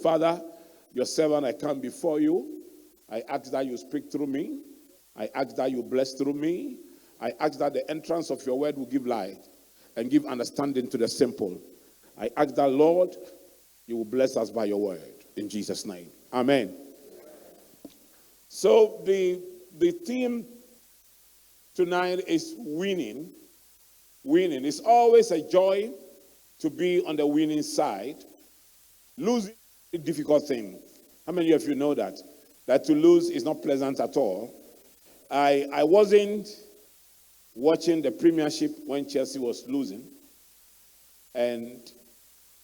Father, your servant, I come before you. I ask that you speak through me. I ask that you bless through me. I ask that the entrance of your word will give light and give understanding to the simple. I ask that, Lord, you will bless us by your word. In Jesus' name. Amen. So the theme tonight is winning. Winning. It's always a joy to be on the winning side. Losing is a difficult thing. How many of you know that? That to lose is not pleasant at all. I wasn't watching the Premiership when Chelsea was losing. And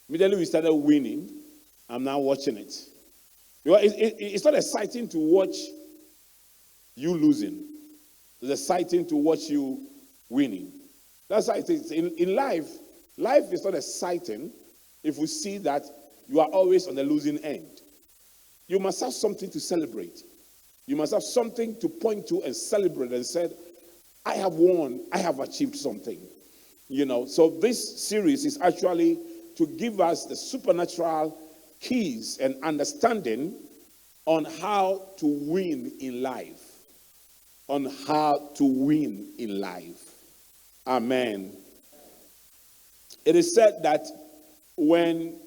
immediately we started winning. I'm now watching it. It's not exciting to watch you losing. It's exciting to watch you winning. That's why it is. In life is not exciting if we see that you are always on the losing end. You must have something to celebrate. You must have something to point to and celebrate and say, I have won, I have achieved something. So this series is actually to give us the supernatural keys and understanding on how to win in life. On how to win in life. Amen. It is said that when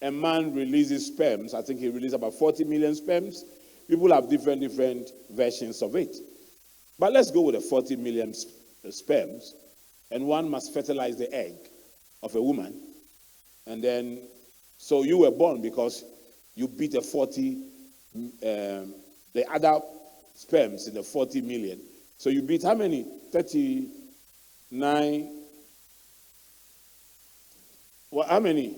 a man releases sperms, I think he released about 40 million sperms. People have different versions of it. But let's go with the 40 million sperms. And one must fertilize the egg of a woman. And then, so you were born because you beat the other sperms in the 40 million. So you beat how many? 39. Well, how many?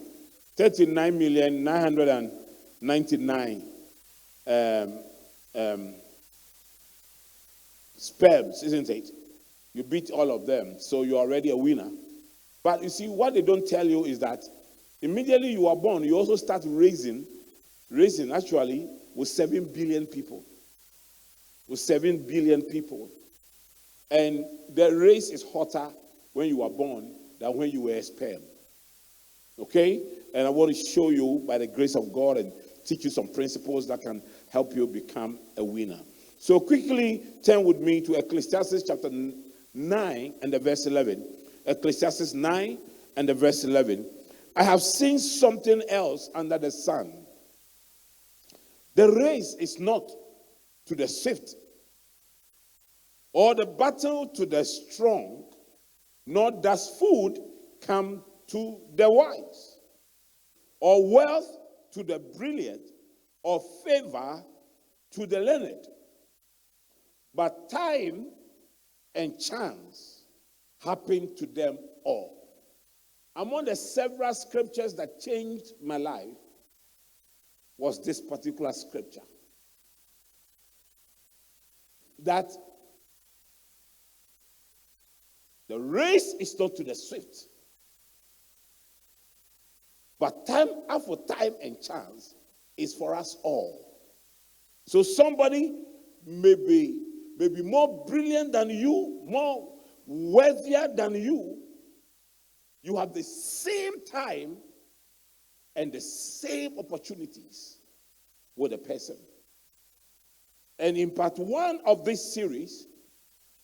39,999,000 sperms, isn't it? You beat all of them, so you're already a winner. But you see, what they don't tell you is that immediately you are born, you also start raising actually with 7 billion people. With 7 billion people. And the race is hotter when you are born than when you were a sperm. Okay? And I want to show you, by the grace of God, and teach you some principles that can help you become a winner. So quickly turn with me to Ecclesiastes chapter 9 and the verse 11. Ecclesiastes 9 and the verse 11. I have seen something else under the sun. The race is not to the swift, or the battle to the strong, nor does food come to the wise, or wealth to the brilliant, or favor to the learned. But time and chance happen to them all. Among the several scriptures that changed my life was this particular scripture. That the race is not to the swift, but time after time and chance is for us all. So somebody may be more brilliant than you, more wealthier than you. You have the same time and the same opportunities with a person. And in part 1 of this series,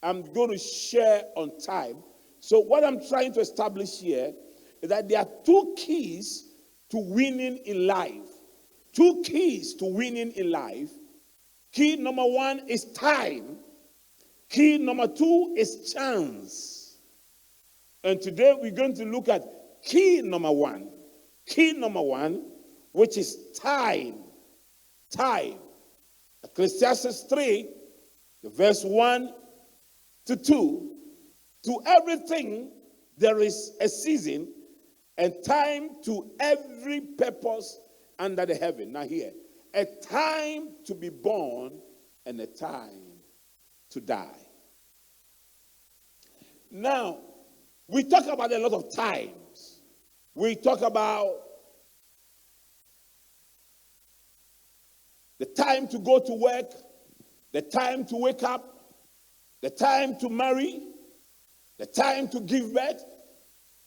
I'm going to share on time. So what I'm trying to establish here is that there are 2 keys to winning in life. 2 keys to winning in life. Key number 1 is time. Key number 2 is chance. And today we're going to look at key number 1. Key number 1, which is time. Time. Ecclesiastes 3, verse 1 to 2. To everything there is a season and time to every purpose under the heaven. Now here, a time to be born and a time to die. Now, we talk about a lot of times. We talk about the time to go to work, the time to wake up, the time to marry, the time to give birth,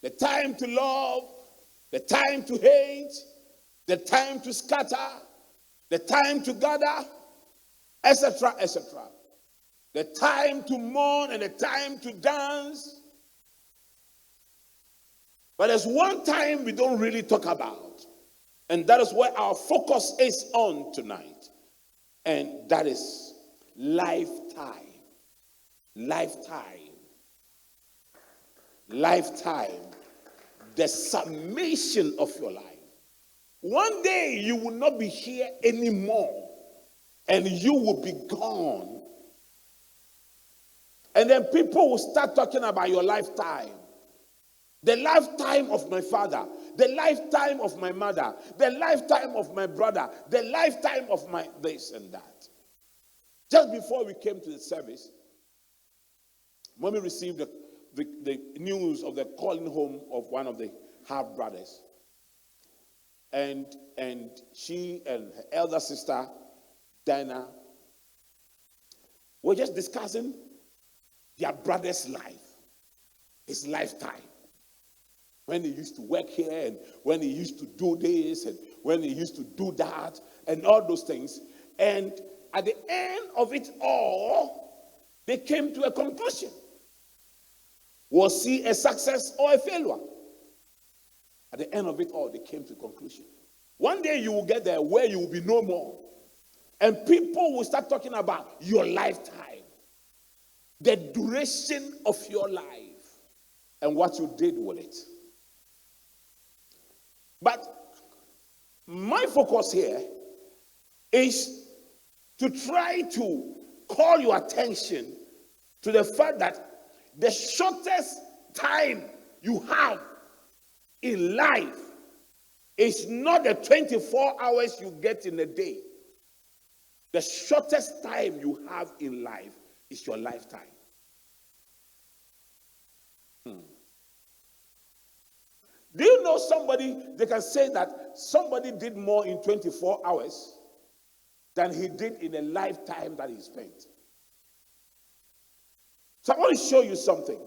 the time to love, the time to hate, the time to scatter, the time to gather, etc., etc. The time to mourn and the time to dance. But there's one time we don't really talk about, and that is where our focus is on tonight, and that is lifetime. Lifetime. Lifetime. The summation of your life. One day you will not be here anymore, and you will be gone. And then people will start talking about your lifetime. The lifetime of my father, the lifetime of my mother, the lifetime of my brother, the lifetime of my this and that. Just before we came to the service, when we received the news of the calling home of one of the half brothers, and she and her elder sister, Diana, were just discussing their brother's life, his lifetime. When he used to work here, and when he used to do this, and when he used to do that, and all those things. And at the end of it all, they came to a conclusion. Was he a success or a failure? At the end of it all, they came to a conclusion. One day you will get there where you will be no more. And people will start talking about your lifetime, the duration of your life, and what you did with it. But my focus here is to try to call your attention to the fact that the shortest time you have in life is not the 24 hours you get in a day. The shortest time you have in life is your lifetime. Do you know somebody, they can say that somebody did more in 24 hours than he did in a lifetime that he spent? So I want to show you something.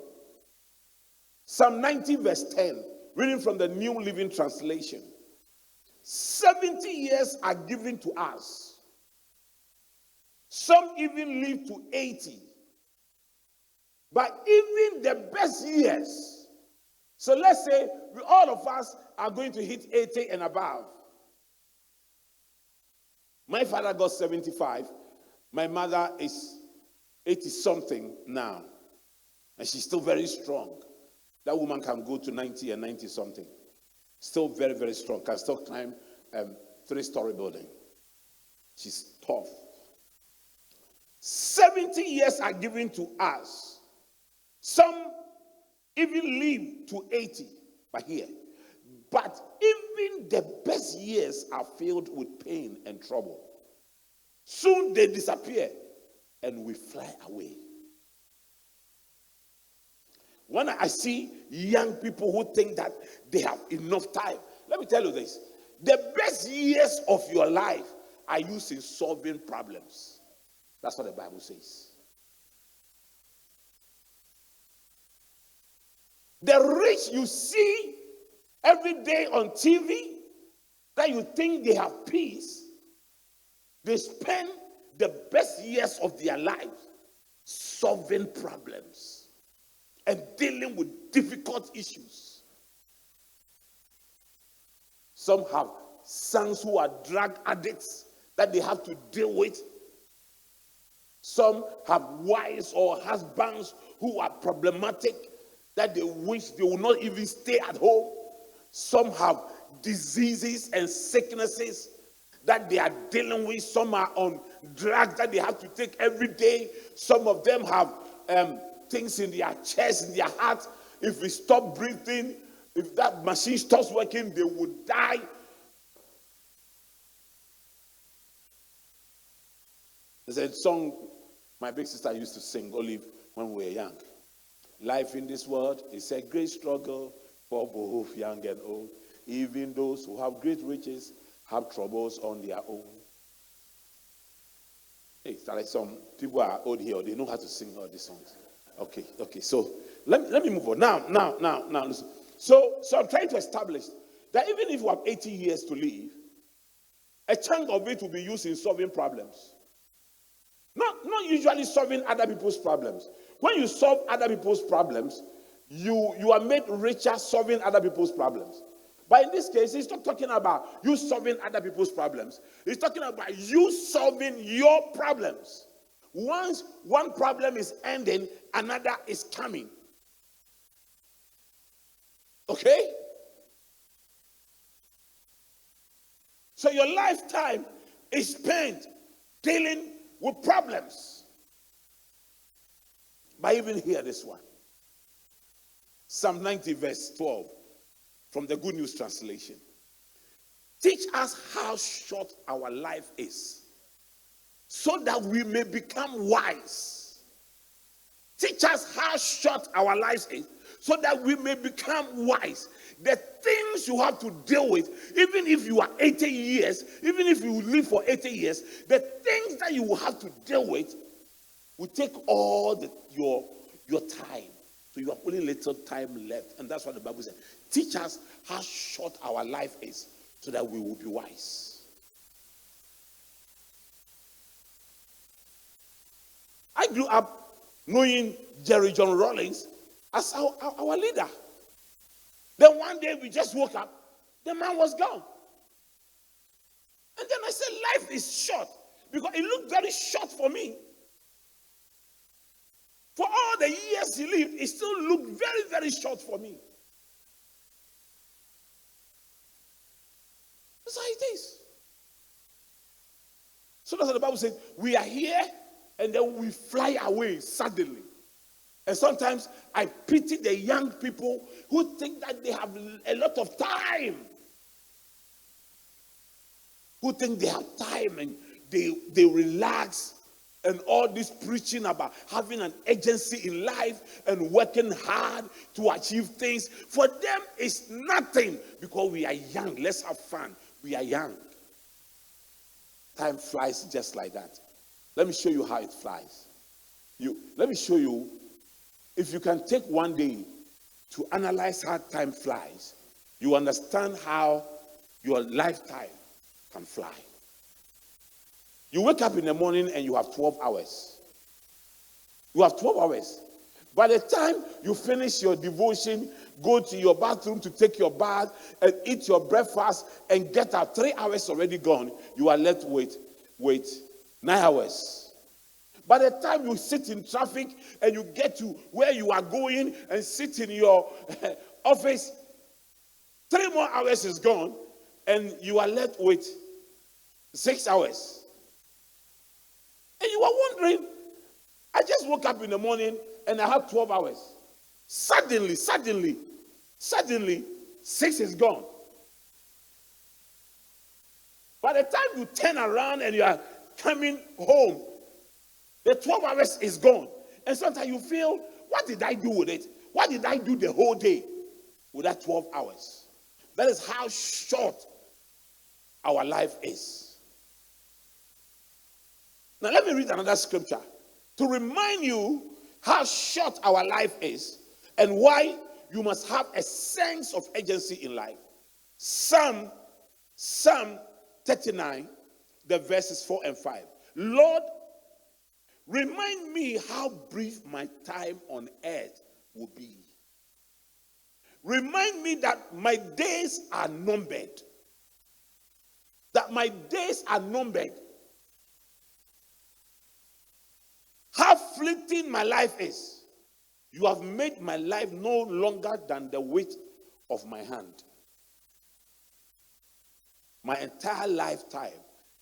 Psalm 90 verse 10, reading from the New Living Translation. 70 years are given to us. Some even live to 80. But even the best years, so let's say all of us are going to hit 80 and above. My father got 75. My mother is 80-something now. And she's still very strong. That woman can go to 90 and 90-something. Still very, very strong. Can still climb 3-story building. She's tough. 70 years are given to us. Some even live to 80, but here. But even the best years are filled with pain and trouble. Soon they disappear and we fly away. When I see young people who think that they have enough time, let me tell you this. The best years of your life are used in solving problems. That's what the Bible says. The rich you see every day on TV, that you think they have peace, they spend the best years of their lives solving problems and dealing with difficult issues. Some have sons who are drug addicts that they have to deal with. Some have wives or husbands who are problematic that they wish they will not even stay at home. Some have diseases and sicknesses that they are dealing with. Some are on drugs that they have to take every day. Some of them have things in their chest, in their heart. If we stop breathing, if that machine stops working, they would die. There's a song my big sister used to sing, Olive, when we were young. Life in this world is a great struggle for both young and old. Even those who have great riches have troubles on their own. Hey, like some people are old here, they know how to sing all these songs. Okay. So let me move on. Now, listen. So I'm trying to establish that even if you have 80 years to live, a chunk of it will be used in solving problems. Not usually solving other people's problems. When you solve other people's problems, you are made richer solving other people's problems. But in this case, he's not talking about you solving other people's problems. He's talking about you solving your problems. Once one problem is ending, another is coming. Okay? So your lifetime is spent dealing with problems. But even hear this one. Psalm 90 verse 12 from the Good News Translation. Teach us how short our life is, so that we may become wise. Teach us how short our lives is, so that we may become wise. The things you have to deal with, even if you are 80 years, even if you live for 80 years, the things that you will have to deal with will take all your time. So you have only little time left. And that's what the Bible says. Teach us how short our life is, so that we will be wise. I grew up knowing Jerry John Rawlings as our leader. Then one day we just woke up, the man was gone. And then I said, life is short, because it looked very short for me. For all the years he lived, it still looked very, very short for me. That's how it is. So that's what the Bible says. We are here, and then we fly away suddenly. And sometimes I pity the young people who think that they have a lot of time. Who think they have time and they relax. And all this preaching about having an agency in life and working hard to achieve things, for them it's nothing, because we are young. Let's have fun. We are young. Time flies just like that. Let me show you how it flies. Let me show you, if you can take one day to analyze how time flies, you understand how your lifetime can fly. You wake up in the morning and you have 12 hours. You have 12 hours. By the time you finish your devotion, go to your bathroom to take your bath and eat your breakfast and get out, 3 hours already gone. You are left with 9 hours. By the time you sit in traffic and you get to where you are going and sit in your office, 3 more hours is gone and you are left with 6 hours. And you are wondering, I just woke up in the morning and I have 12 hours. Suddenly, 6 is gone. By the time you turn around and you are coming home, the 12 hours is gone. And sometimes you feel, what did I do with it? What did I do the whole day with that 12 hours? That is how short our life is. Now let me read another scripture to remind you how short our life is and why you must have a sense of agency in life. Psalm 39, the verses 4 and 5. Lord, remind me how brief my time on earth will be. Remind me that my days are numbered. That my days are numbered. How fleeting my life is. You have made my life no longer than the width of my hand. My entire lifetime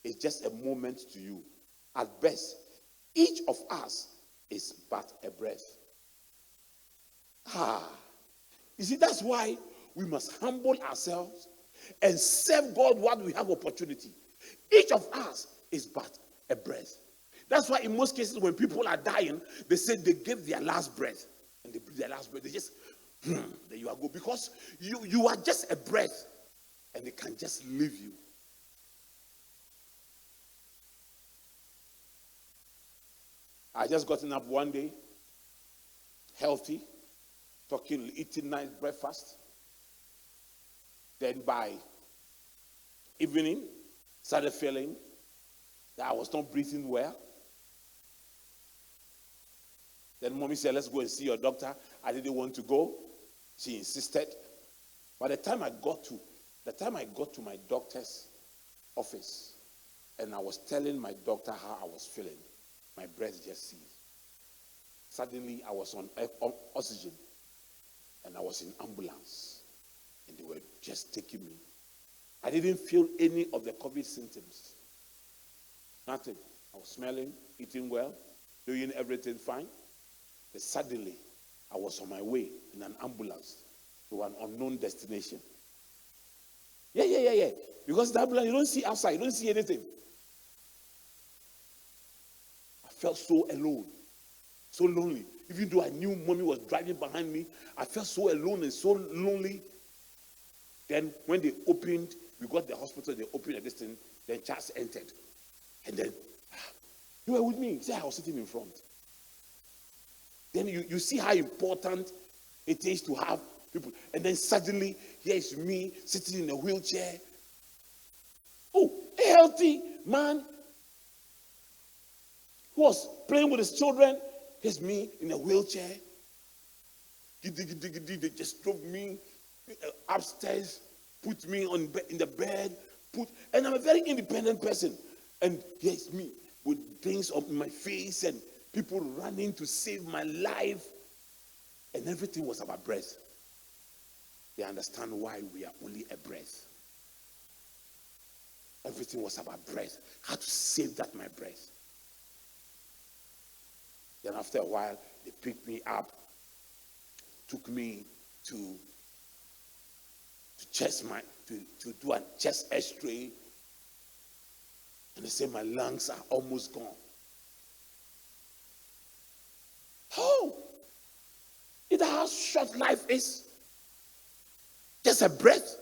is just a moment to you. At best, each of us is but a breath. You see, that's why we must humble ourselves and serve God while we have opportunity. Each of us is but a breath. That's why in most cases when people are dying, they say they gave their last breath. And they breathe their last breath. They just, there you are go. Because you are just a breath. And they can just leave you. I just gotten up one day, healthy, eating nice breakfast. Then by evening, Started feeling that I was not breathing well. Then mommy said, let's go and see your doctor. I didn't want to go. She insisted. By the time I got to my doctor's office, and I was telling my doctor how I was feeling, my breath just ceased. Suddenly, I was on oxygen, and I was in ambulance, and they were just taking me. I didn't feel any of the COVID symptoms. Nothing. I was smelling, eating well, doing everything fine. But suddenly, I was on my way in an ambulance to an unknown destination. Yeah. Because the ambulance, you don't see outside, you don't see anything. I felt so alone, so lonely. Even though I knew mommy was driving behind me, I felt so alone and so lonely. Then when they opened, we got the hospital, they opened this thing, then Charles entered. And then, you were with me. See, I was sitting in front. Then you see how important it is to have people. And then suddenly, here is me sitting in a wheelchair. Oh, a healthy man who was playing with his children. Here's me in a wheelchair. They just drove me upstairs, put me in the bed, and I'm a very independent person. And here's me with drinks on my face and people running to save my life. And everything was about breath. They understand why we are only a breath. Everything was about breath. How to save that my breath. Then after a while, they picked me up, took me to do a chest X-ray. And they said my lungs are almost gone. Oh, is that how short life is? Just a breath.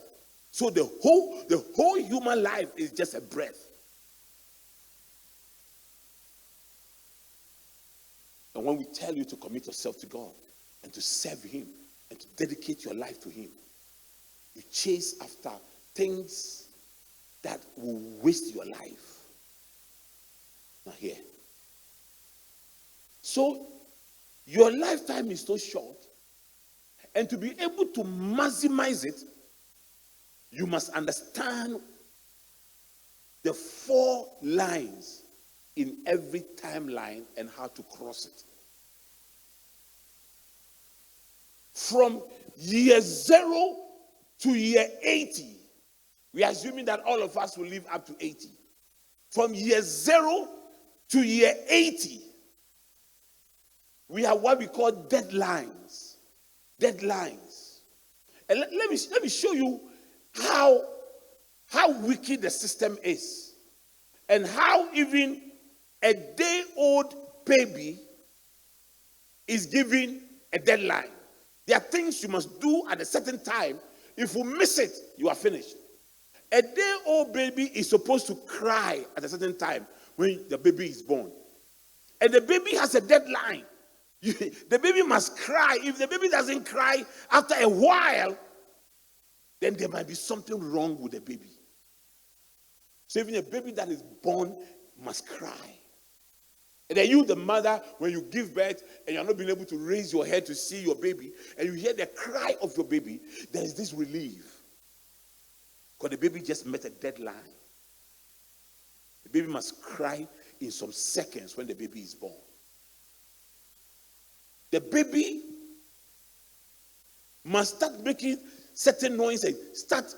So the whole human life is just a breath. And when we tell you to commit yourself to God and to serve Him and to dedicate your life to Him, you chase after things that will waste your life. Now here. So your lifetime is so short, and to be able to maximize it, you must understand the 4 lines in every timeline and how to cross it. From year 0 to year 80, we are assuming that all of us will live up to 80. From year 0 to year 80, we have what we call deadlines. Deadlines. And let me show you how wicked the system is, and how even a day-old baby is given a deadline. There are things you must do at a certain time. If you miss it, you are finished. A day-old baby is supposed to cry at a certain time when the baby is born. And the baby has a deadline. The baby must cry. If the baby doesn't cry after a while, then there might be something wrong with the baby. So even a baby that is born must cry. And then you, the mother, when you give birth and you're not being able to raise your head to see your baby, and you hear the cry of your baby, there is this relief. Because the baby just met a deadline. The baby must cry in some seconds when the baby is born. The baby must start making certain noise and start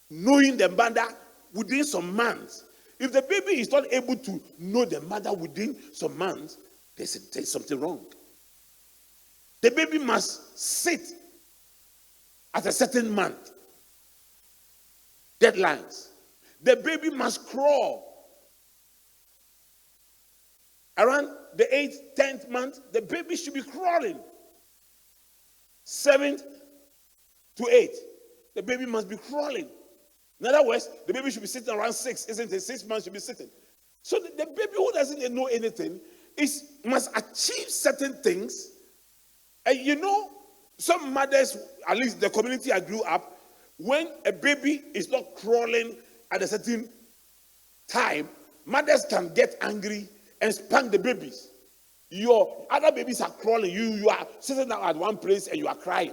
knowing the mother within some months. If the baby is not able to know the mother within some months, there's something wrong. The baby must sit at a certain month. Deadlines. The baby must crawl. Around the 8th, 10th month, the baby should be crawling. 7th to 8th, the baby must be crawling. In other words, the baby should be sitting around 6, isn't it? 6 months should be sitting. So the baby who doesn't know anything must achieve certain things. And you know, some mothers, at least the community I grew up, when a baby is not crawling at a certain time, mothers can get angry and spank the babies. Your other babies are crawling. You are sitting down at one place and you are crying.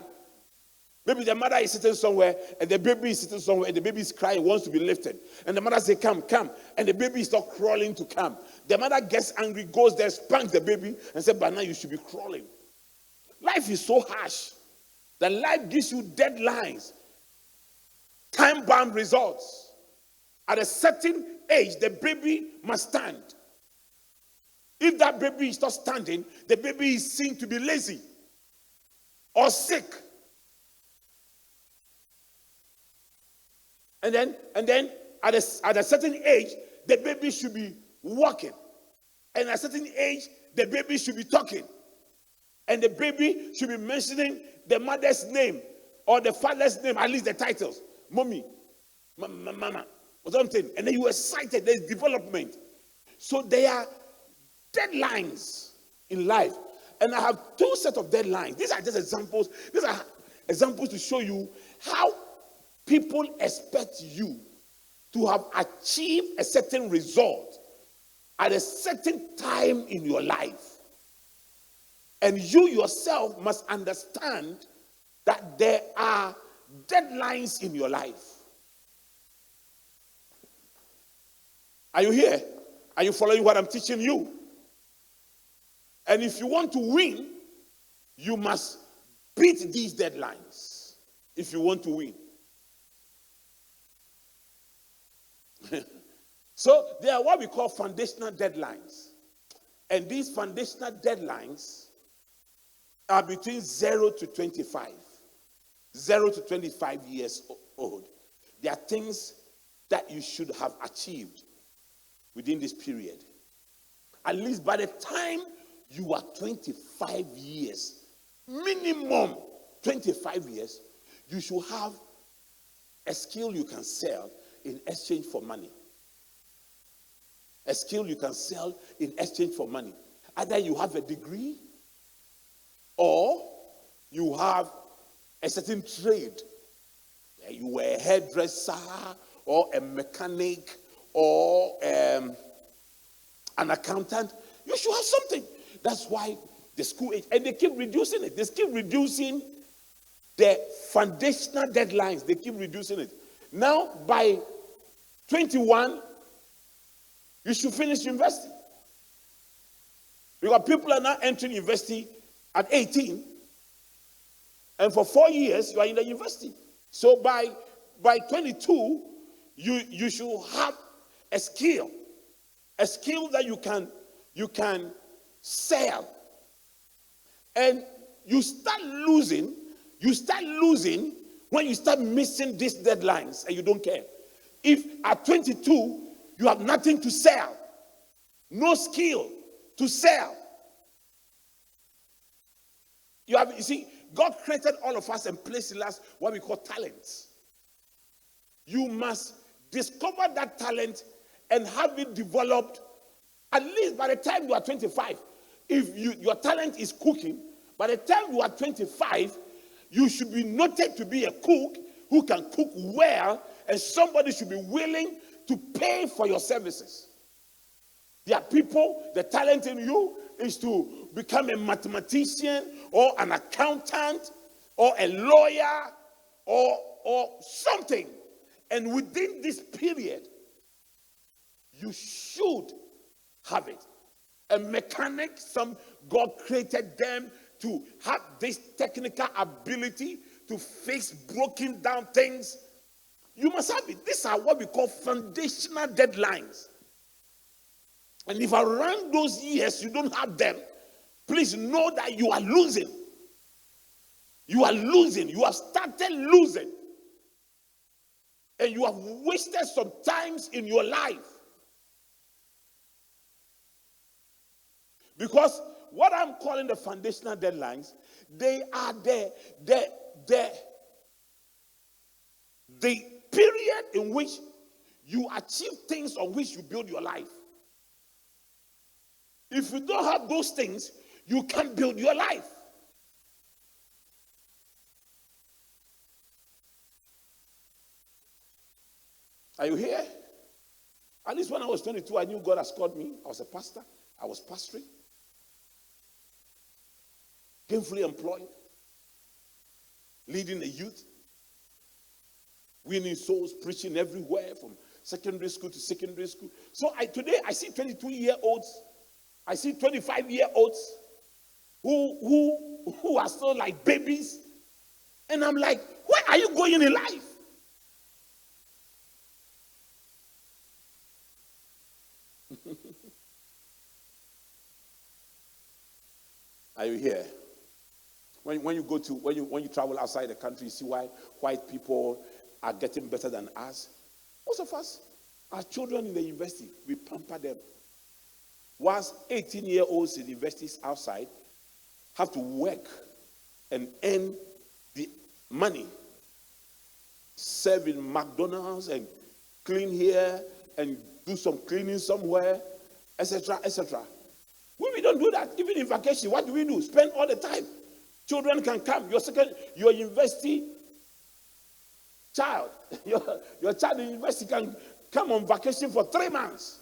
Maybe the mother is sitting somewhere and the baby is sitting somewhere and the baby is crying, wants to be lifted. And the mother says, come, come. And the baby is not crawling to come. The mother gets angry, goes there, spanks the baby and says, but now you should be crawling. Life is so harsh that life gives you deadlines, time-bound results. At a certain age, the baby must stand. If that baby is not standing, the baby is seen to be lazy or sick. And then at a certain age, the baby should be walking. And at a certain age, the baby should be talking. And the baby should be mentioning the mother's name or the father's name, at least the titles. Mommy, mama, or something. And then you are excited, there's development. So there are deadlines in life. And I have two sets of deadlines. These are just examples. These are examples to show you how people expect you to have achieved a certain result at a certain time in your life. And you yourself must understand that there are deadlines in your life. Are you here? Are you following what I'm teaching you? And if you want to win, you must beat these deadlines if you want to win. So there are what we call foundational deadlines. And these foundational deadlines are between 0 to 25. 0 to 25 years old. There are things that you should have achieved within this period. At least by the time you are 25 years, minimum 25 years, you should have a skill you can sell in exchange for money. A skill you can sell in exchange for money. Either you have a degree or you have a certain trade. You were a hairdresser or a mechanic or an accountant. You should have something. That's why the school age, and they keep reducing it. They keep reducing the foundational deadlines. They keep reducing it. Now, by 21, you should finish university. Because people are now entering university at 18, and for 4 years, you are in the university. So by 22, you should have a skill that you can sell. And you start losing when you start missing these deadlines and you don't care. If at 22, you have nothing to sell, no skill to sell. You see, God created all of us and placed in us what we call talents. You must discover that talent and have it developed at least by the time you are 25. If your talent is cooking, by the time you are 25, you should be noted to be a cook who can cook well, and somebody should be willing to pay for your services. There are people, the talent in you is to become a mathematician or an accountant or a lawyer or something. And within this period, you should have it. A mechanic, God created them to have this technical ability to fix broken down things. You must have it. These are what we call foundational deadlines. And if around those years you don't have them, please know that you are losing. You are losing. You have started losing. And you have wasted some times in your life. Because what I'm calling the foundational deadlines, they are the period in which you achieve things on which you build your life. If you don't have those things, you can't build your life. Are you here? At least when I was 22, I knew God has called me. I was a pastor. I was pastoring. Gainfully employed. Leading the youth. Winning souls, preaching everywhere from secondary school to secondary school. So today I see 22-year-olds. I see 25-year-olds who are still like babies. And I'm like, where are you going in life? Are you here? When you travel outside the country, you see why white people are getting better than us. Most of us, our children in the university, we pamper them. Whilst 18-year-olds in universities outside have to work and earn the money, serve in McDonald's and clean here and do some cleaning somewhere, etc., etc. We don't do that. Even in vacation, what do? Spend all the time. Children can come. Your university child, your child in university can come on vacation for 3 months.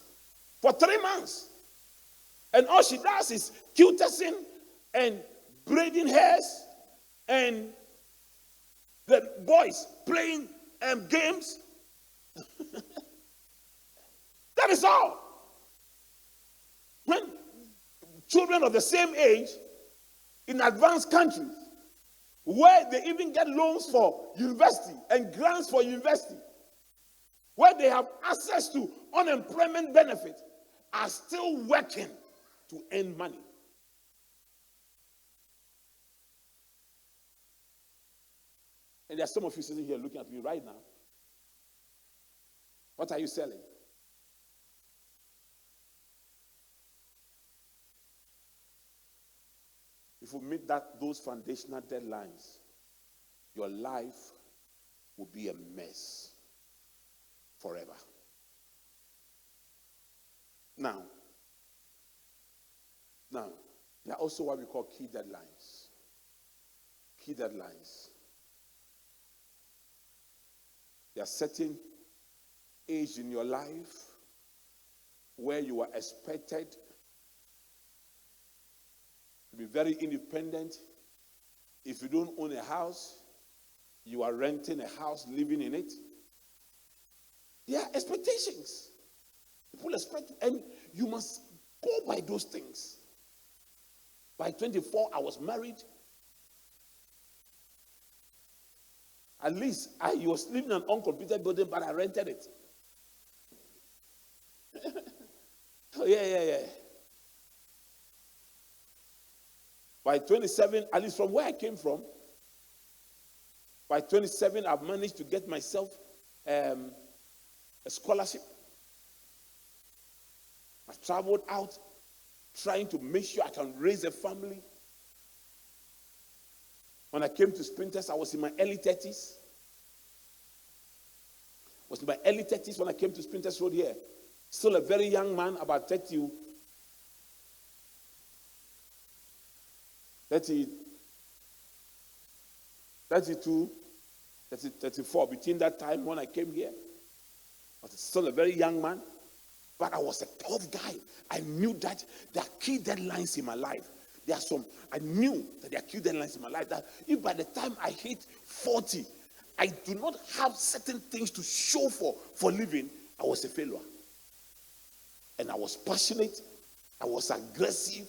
For 3 months. And all she does is cutesing and braiding hairs and the boys playing games. That is all. When children of the same age in advanced countries, where they even get loans for university and grants for university, where they have access to unemployment benefit, are still working to earn money. And there are some of you sitting here looking at me right now. What are you selling? If you meet those foundational deadlines, your life will be a mess forever. Now, there are also what we call key deadlines. Key deadlines. There are certain age in your life where you are expected to be very independent. If you don't own a house, you are renting a house, living in it. There are expectations. People expect, and you must go by those things. By 24, I was married. At least I was living in an uncompleted building, but I rented it. Oh, yeah. By 27, at least from where I came from, by 27, I've managed to get myself a scholarship. I've traveled out trying to make sure I can raise a family. When I came to Sprinters, I was in my early 30s. I was in my early 30s when I came to Sprinters Road here. Still a very young man, about 32, 34. Between that time when I came here, I was still a very young man. But I was a tough guy. I knew that there are key deadlines in my life. I knew that there are key deadlines in my life. That if by the time I hit 40, I do not have certain things to show for living, I was a failure. And I was passionate. I was aggressive.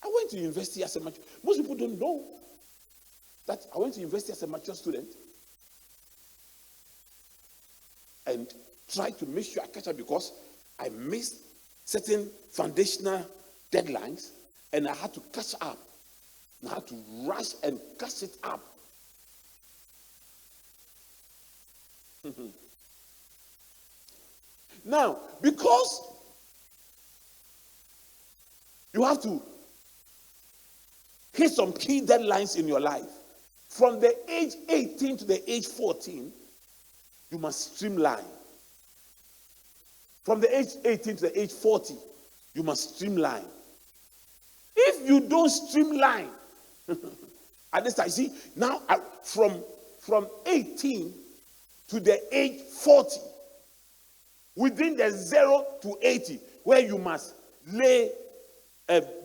I went to university as a mature. Most people don't know that I went to university as a mature student. And tried to make sure I catch up because I missed certain foundational deadlines and I had to catch up. I had to rush and catch it up. Now, because you have to hit some key deadlines in your life, from the age 18 to the age 14, you must streamline. From the age 18 to the age 40, you must streamline. If you don't streamline, at this time, see, now from 18 to the age 40, within the 0 to 80, where you must lay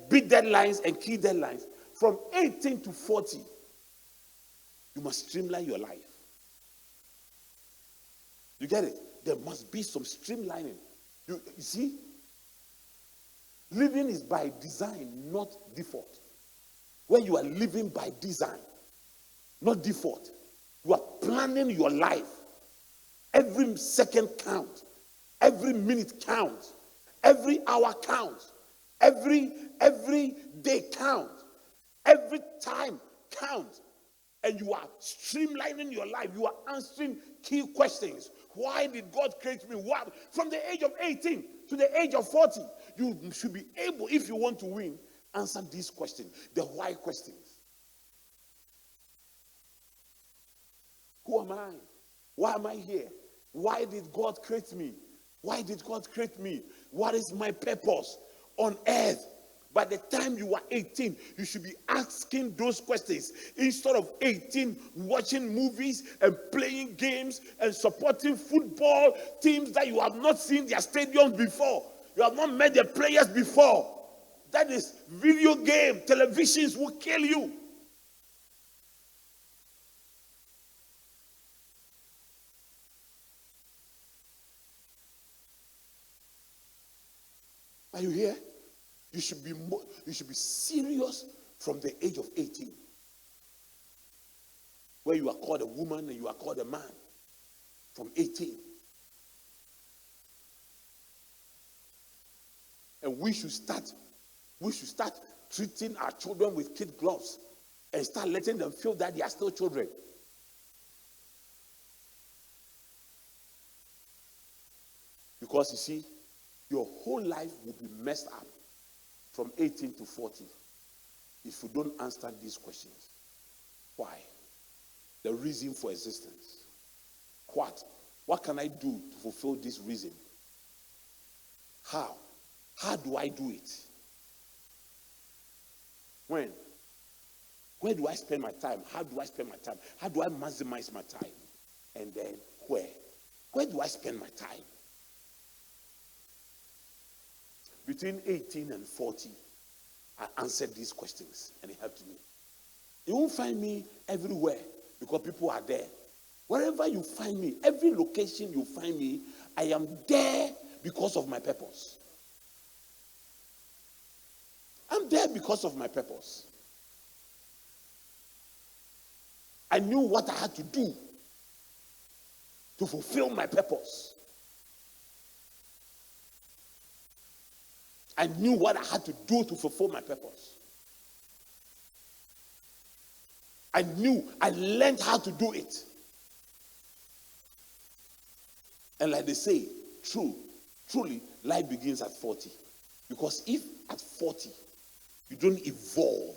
big deadlines and key deadlines, from 18 to 40, you must streamline your life. You get it? There must be some streamlining. You see, living is by design, not default. When you are living by design, not default, you are planning your life. Every second counts. Every minute counts. Every hour counts. Every day counts. Every time counts. And you are streamlining your life. You are answering key questions. Why did God create me? Why? From the age of 18 to the age of 40, you should be able, if you want to win, answer these questions, the why questions. Who am I? Why am I here? Why did God create me? Why did God create me? What is my purpose on earth? By the time you are 18, you should be asking those questions. Instead of 18, watching movies and playing games and supporting football teams that you have not seen their stadiums before. You have not met their players before. That is video game. Televisions will kill you. Are you here? You should be serious from the age of 18. Where you are called a woman and you are called a man. From 18. And we should start treating our children with kid gloves and start letting them feel that they are still children. Because you see, your whole life will be messed up from 18 to 40 if you don't answer these questions. Why? The reason for existence. What can I do to fulfill this reason? How? How do I do it? When? Where do I spend my time? How do I spend my time? How do I maximize my time? And then where? Where do I spend my time? Between 18 and 40, I answered these questions and it helped me. You won't find me everywhere because people are there. Wherever you find me, every location you find me, I am there because of my purpose. I'm there because of my purpose. I knew what I had to do to fulfill my purpose. I knew what I had to do to fulfill my purpose. I learned how to do it. And like they say, truly, life begins at 40. Because if at 40, you don't evolve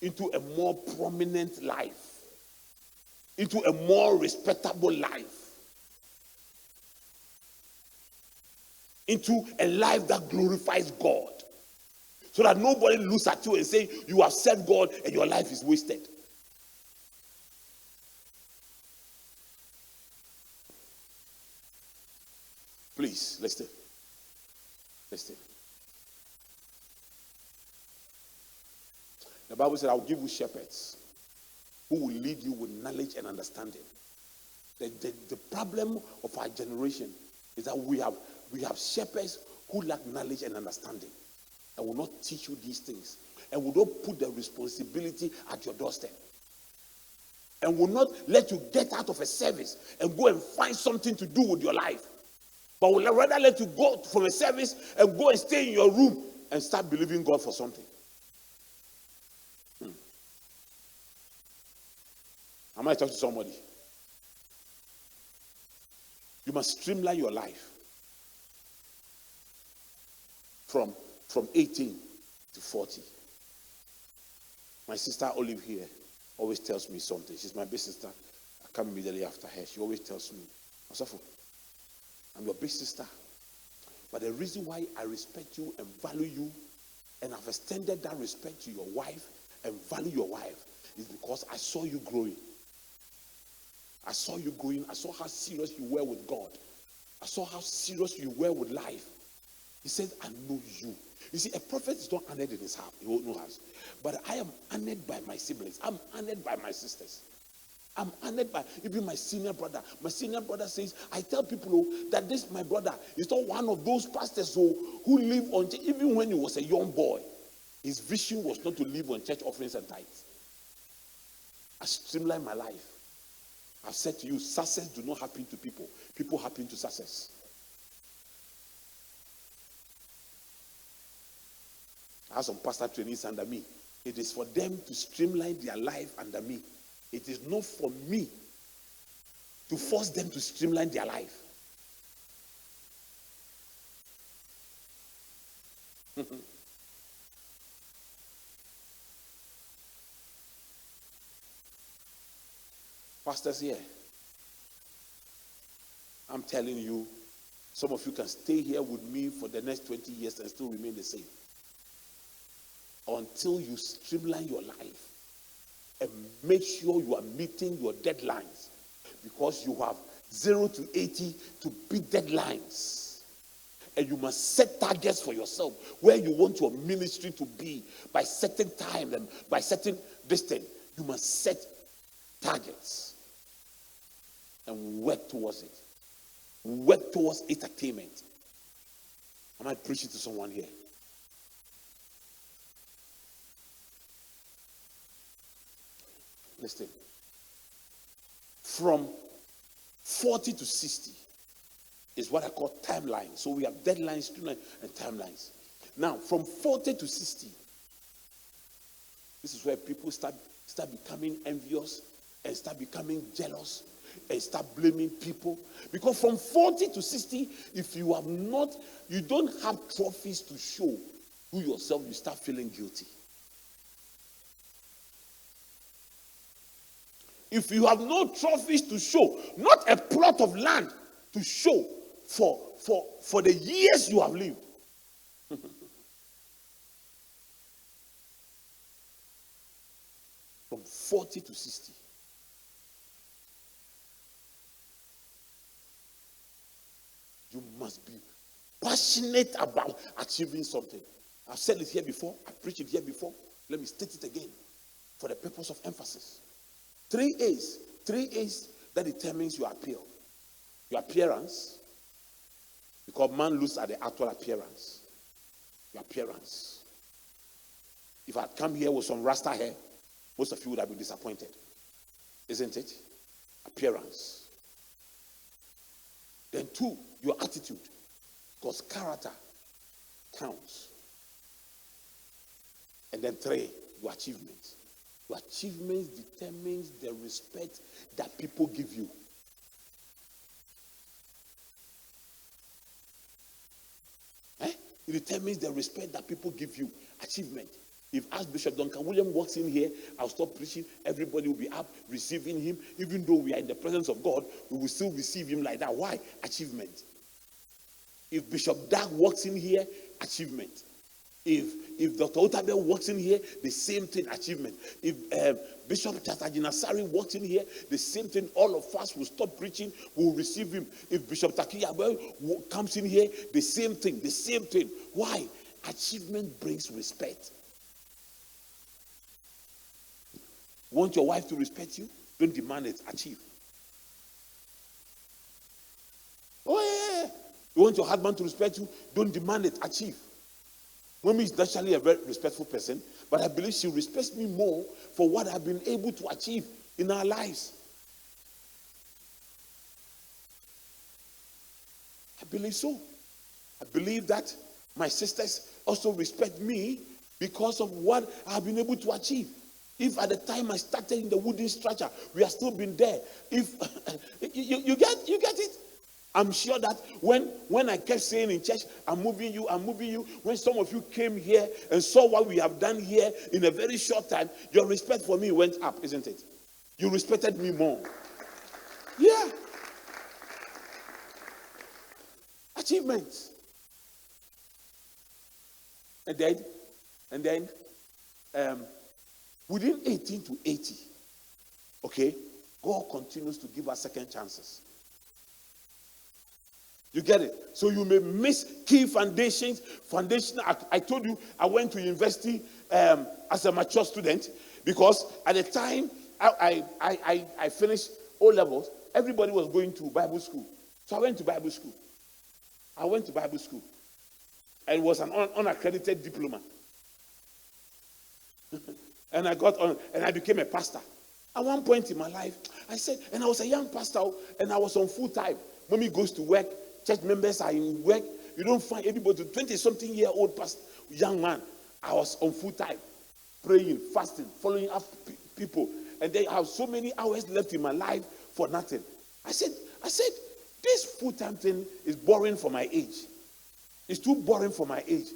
into a more prominent life, into a more respectable life, into a life that glorifies God, so that nobody looks at you and say you have served God and your life is wasted. Please, listen. The Bible said, I will give you shepherds who will lead you with knowledge and understanding. The problem of our generation is that we have shepherds who lack knowledge and understanding and will not teach you these things and will not put the responsibility at your doorstep and will not let you get out of a service and go and find something to do with your life, but will rather let you go from a service and go and stay in your room and start believing God for something. Am I talking to somebody? You must streamline your life from 18 to 40. My sister Olive here always tells me something. She's my big sister. I come immediately after her. She always tells me, Osafo, I'm your big sister. But the reason why I respect you and value you, and I've extended that respect to your wife and value your wife, is because I saw you growing. I saw you going. I saw how serious you were with God. I saw how serious you were with life. He said, I know you. You see, a prophet is not honored in his house. But I am honored by my siblings. I'm honored by my sisters. I'm honored by even my senior brother. My senior brother says, I tell people that this, my brother, is not one of those pastors who live on church. Even when he was a young boy, his vision was not to live on church offerings and tithes. I streamline my life. I've said to you, success do not happen to people. People happen to success. I have some pastor trainees under me. It is for them to streamline their life under me. It is not for me to force them to streamline their life. Pastors here, I'm telling you, some of you can stay here with me for the next 20 years and still remain the same. Until you streamline your life and make sure you are meeting your deadlines, because you have 0 to 80 to beat deadlines. And you must set targets for yourself where you want your ministry to be by certain time and by certain distance. You must set targets and work towards it. Work towards its attainment. Am I preaching to someone here? Listen. From 40 to 60 is what I call timelines. So we have deadlines, and timelines. Now, from 40 to 60, this is where people start becoming envious and start becoming jealous and start blaming people. Because from 40 to 60, if you don't have trophies to show to yourself, you start feeling guilty. If you have no trophies to show, not a plot of land to show for the years you have lived. From 40 to 60. You must be passionate about achieving something. I've said it here before. I preached it here before. Let me state it again for the purpose of emphasis. 3 A's that determines your appeal. Your appearance, because man looks at the actual appearance. Your appearance. If I had come here with some rasta hair, most of you would have been disappointed. Isn't it? Appearance. Then 2, your attitude. Because character counts. And then 3, your achievements. Your achievements determines the respect that people give you. It determines the respect that people give you. Achievement. If Archbishop Duncan William walks in here, I'll stop preaching. Everybody will be up receiving him. Even though we are in the presence of God, we will still receive him like that. Why? Achievement. If Bishop Dag walks in here, achievement. If Dr. Otabel walks in here, the same thing, achievement. If Bishop Chatajinasari walks in here, the same thing, all of us will stop preaching, will receive him. If Bishop Takiyabe comes in here, the same thing, the same thing. Why? Achievement brings respect. Want your wife to respect you? Don't demand it, achieve. Oh yeah. You want your husband to respect you? Don't demand it, achieve. Mommy is naturally a very respectful person, but I believe she respects me more for what I've been able to achieve in our lives. I believe so. I believe that my sisters also respect me because of what I've been able to achieve. If at the time I started in the wooden structure, we have still been there. If you get it? I'm sure that when I kept saying in church, I'm moving you, when some of you came here and saw what we have done here in a very short time, your respect for me went up, isn't it? You respected me more. Yeah. Achievements. And then, within 18 to 80, okay, God continues to give us second chances. You get it? So you may miss key foundations. I told you I went to university as a mature student because at the time I finished O levels, everybody was going to Bible school. So I went to Bible school. And it was an unaccredited diploma. And I got on and I became a pastor. At one point in my life, I said, and I was a young pastor and I was on full time. Mommy goes to work, church members are in work. You don't find anybody, 20-something-year-old pastor, young man. I was on full time, praying, fasting, following up people. And then I have so many hours left in my life for nothing. I said, this full-time thing is boring for my age. It's too boring for my age.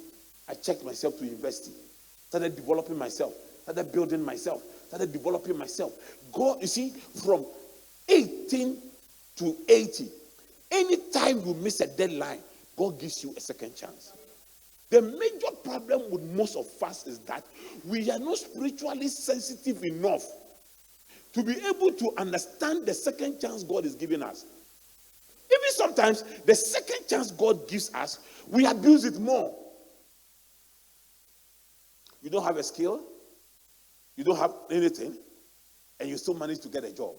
I checked myself to university, started developing myself, started building myself, started developing myself. God, you see, from 18 to 80, anytime you miss a deadline, God gives you a second chance. The major problem with most of us is that we are not spiritually sensitive enough to be able to understand the second chance God is giving us. Even sometimes, the second chance God gives us, we abuse it more. You don't have a skill, you don't have anything, and you still manage to get a job.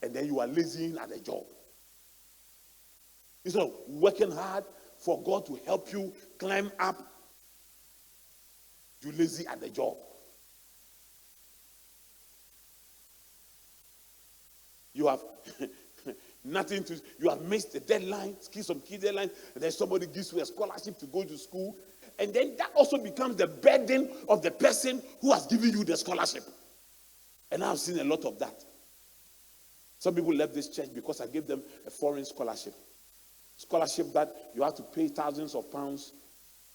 And then you are lazy at the job. Instead of working hard for God to help you climb up, you're lazy at the job. You have nothing to, you have missed the deadline, some key deadline, and then somebody gives you a scholarship to go to school. And then that also becomes the burden of the person who has given you the scholarship. And I've seen a lot of that. Some people left this church because I gave them a foreign scholarship. Scholarship that you have to pay thousands of pounds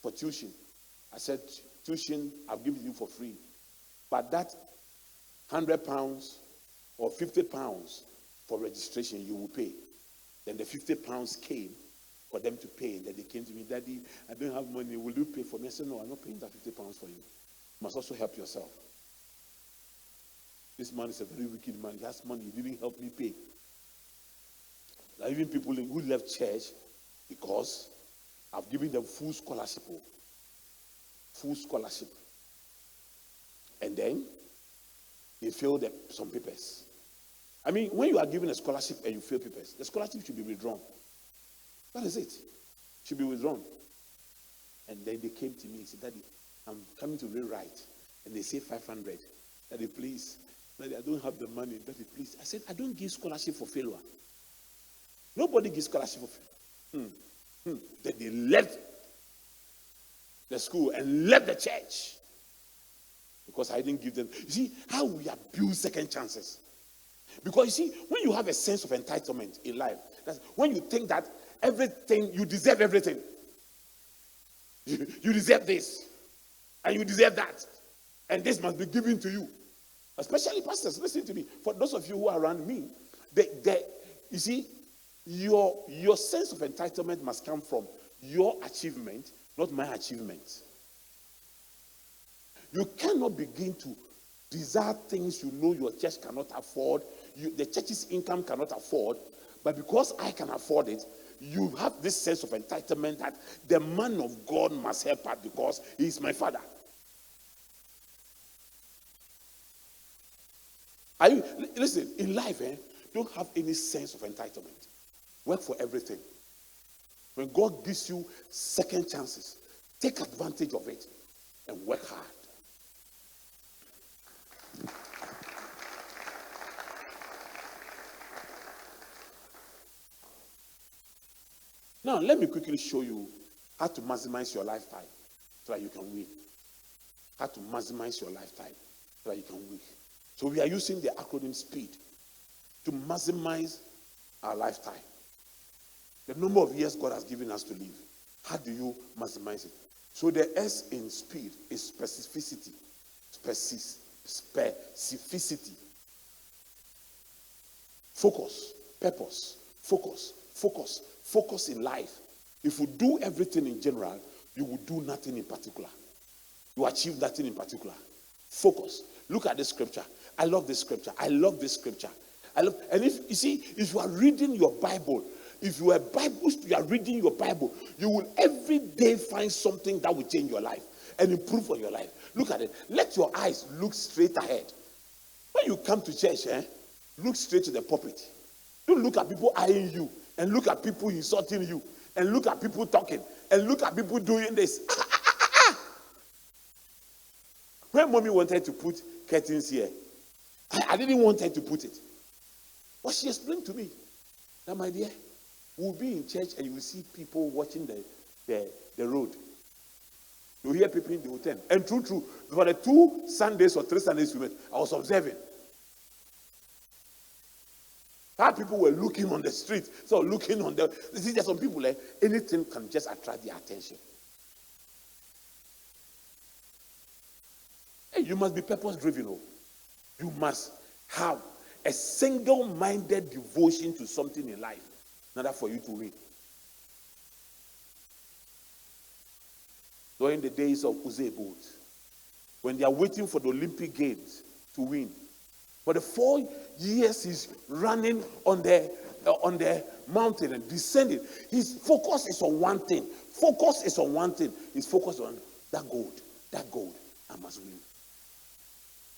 for tuition. I said, tuition, I'll give you for free. But that £100 or £50 for registration, you will pay. Then the £50 came for them to pay. Then they came to me, Daddy, I don't have money. Will you pay for me? I said, no, I'm not paying that £50 for you. You must also help yourself. This man is a very wicked man. He has money. He didn't help me pay. There are even people who left church because I've given them full scholarship. Full scholarship. And then they failed some papers. I mean, when you are given a scholarship and you fail papers, the scholarship should be withdrawn. That is it. It should be withdrawn. And then they came to me and said, Daddy, I'm coming to rewrite. And they say 500. Daddy, please. Daddy, I don't have the money. Daddy, please. I said, I don't give scholarship for failure. Nobody gives scholarship for failure. Then they left the school and left the church because I didn't give them. You see how we abuse second chances. Because you see, when you have a sense of entitlement in life, that's when you think that everything, you deserve everything. You deserve this, and you deserve that, and this must be given to you. Especially pastors, listen to me. For those of you who are around me, you see, your sense of entitlement must come from your achievement, not my achievement. You cannot begin to desire things you know your church cannot afford, the church's income cannot afford, but because I can afford it, you have this sense of entitlement that the man of God must help out because he is my father. Listen, in life, don't have any sense of entitlement. Work for everything. When God gives you second chances, take advantage of it and work hard. Now, let me quickly show you how to maximize your lifetime so that you can win. How to maximize your lifetime so that you can win. So we are using the acronym SPEED to maximize our lifetime. The number of years God has given us to live. How do you maximize it? So the S in SPEED is specificity. Specificity. Focus. Purpose. Focus in life. If you do everything in general, you will do nothing in particular. You achieve nothing in particular. Focus. Look at this scripture. I love this scripture. I love this scripture. And if you see, if you are reading your Bible, if you are you are reading your Bible, you will every day find something that will change your life and improve on your life. Look at it. Let your eyes look straight ahead. When you come to church, look straight to the pulpit. Don't look at people eyeing you, and look at people insulting you, and look at people talking, and look at people doing this. When mommy wanted to put curtains here, I didn't want her to put it. But she explained to me that, my dear, we'll be in church and you will see people watching the road. You hear people, they will turn. And true, for the 2 Sundays or 3 Sundays we met, I was observing how people were looking on the street. So looking on the, you see, there's some people, anything can just attract their attention. Hey, you must be purpose-driven. You must have a single-minded devotion to something in life in order for you to win. During the days of Usain Bolt, when they are waiting for the Olympic Games to win, for the 4 years he's running on the mountain and descending, his focus is on one thing. He's focused on that gold. I must win.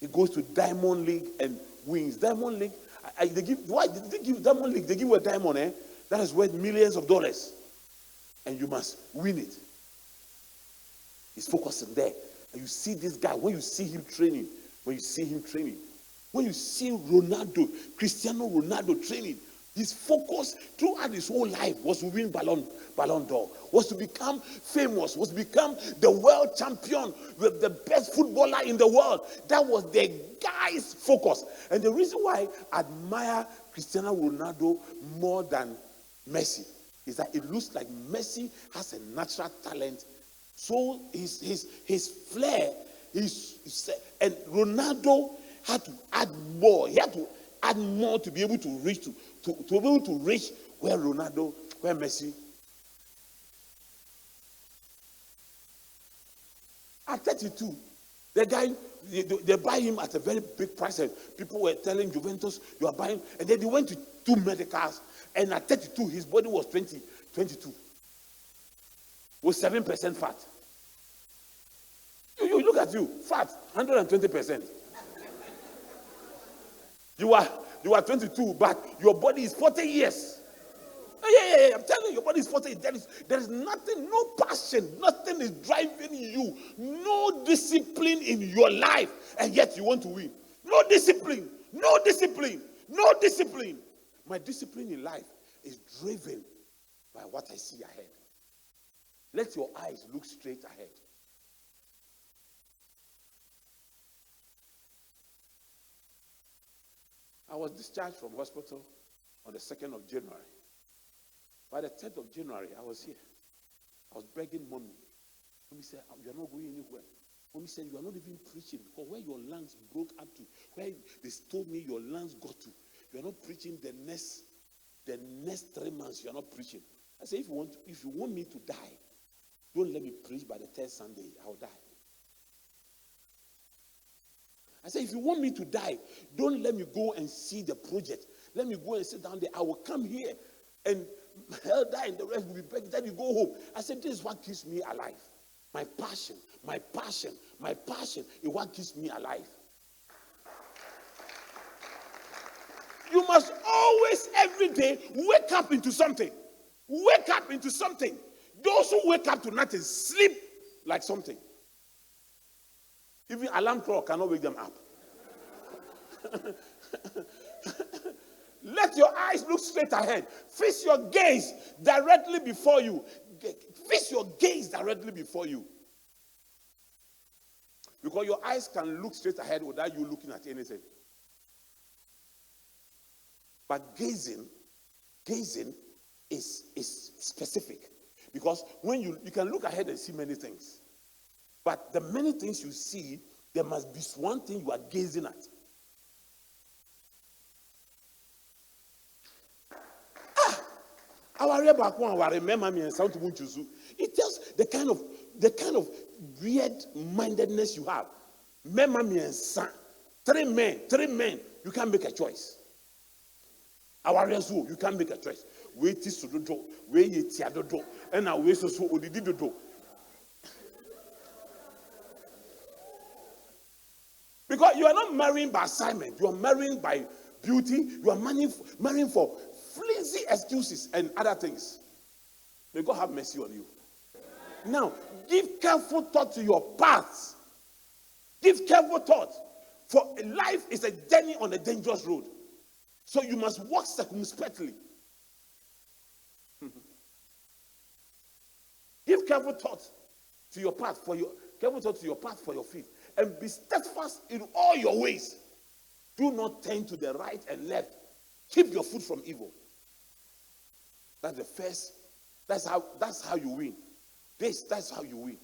He goes to Diamond League and wins. Diamond League, they give Diamond League? They give you a diamond, that is worth millions of dollars, and you must win it. He's focusing there, and you see this guy when you see him training. When you see Cristiano Ronaldo training, his focus throughout his whole life was to win Ballon d'Or, was to become famous, was to become the world champion, the best footballer in the world. That was the guy's focus. And the reason why I admire Cristiano Ronaldo more than Messi is that it looks like Messi has a natural talent. So his flair, and Ronaldo had to add more. He had to add more to be able to reach to be able to reach where Messi. At 32, the guy, they buy him at a very big price. And people were telling Juventus, you are buying. And then they went to 2 medicals. And at 32, his body was 22. With 7% fat. You look at you, fat, 120%. You are 22, but your body is 40 years. Yeah, I'm telling you, your body is 40. There is nothing, no passion, nothing is driving you, no discipline in your life, and yet you want to win. No discipline. My discipline in life is driven by what I see ahead. Let your eyes look straight ahead. I was discharged from hospital on the 2nd of January. By the 10th of January, I was here. I was begging mommy. Mommy said, you are not going anywhere. Mommy said, you are not even preaching, because where your lungs broke up to, where they told me your lungs got to, you are not preaching the next 3 months. You are not preaching. I said, if you want me to die, don't let me preach by the 3rd Sunday. I'll die. I said, if you want me to die, don't let me go and see the project. Let me go and sit down there. I will come here and I'll die and the rest will be back. Then you go home. I said, this is what keeps me alive. My passion is what keeps me alive. You must always, every day, wake up into something. Wake up into something. Those who wake up to nothing sleep like something. Even alarm clock cannot wake them up. Let your eyes look straight ahead. Fix your gaze directly before you. Fix your gaze directly before you. Because your eyes can look straight ahead without you looking at anything. But gazing is specific. Because when you can look ahead and see many things. But the many things you see, there must be one thing you are gazing at. It tells the kind of weird mindedness you have. Three men, you can't make a choice. Our result, you can't make a choice. Wait is to do, wait is to do, and now wait so did do. Because you are not marrying by assignment, you are marrying by beauty, you are marrying for flimsy excuses and other things. May God have mercy on you. Now, give careful thought to your paths. Give careful thought. For life is a journey on a dangerous road. So you must walk circumspectly. Give careful thought to your path for your feet. And be steadfast in all your ways. Do not turn to the right and left. Keep your foot from evil. That's the first. That's how you win. That's how you win.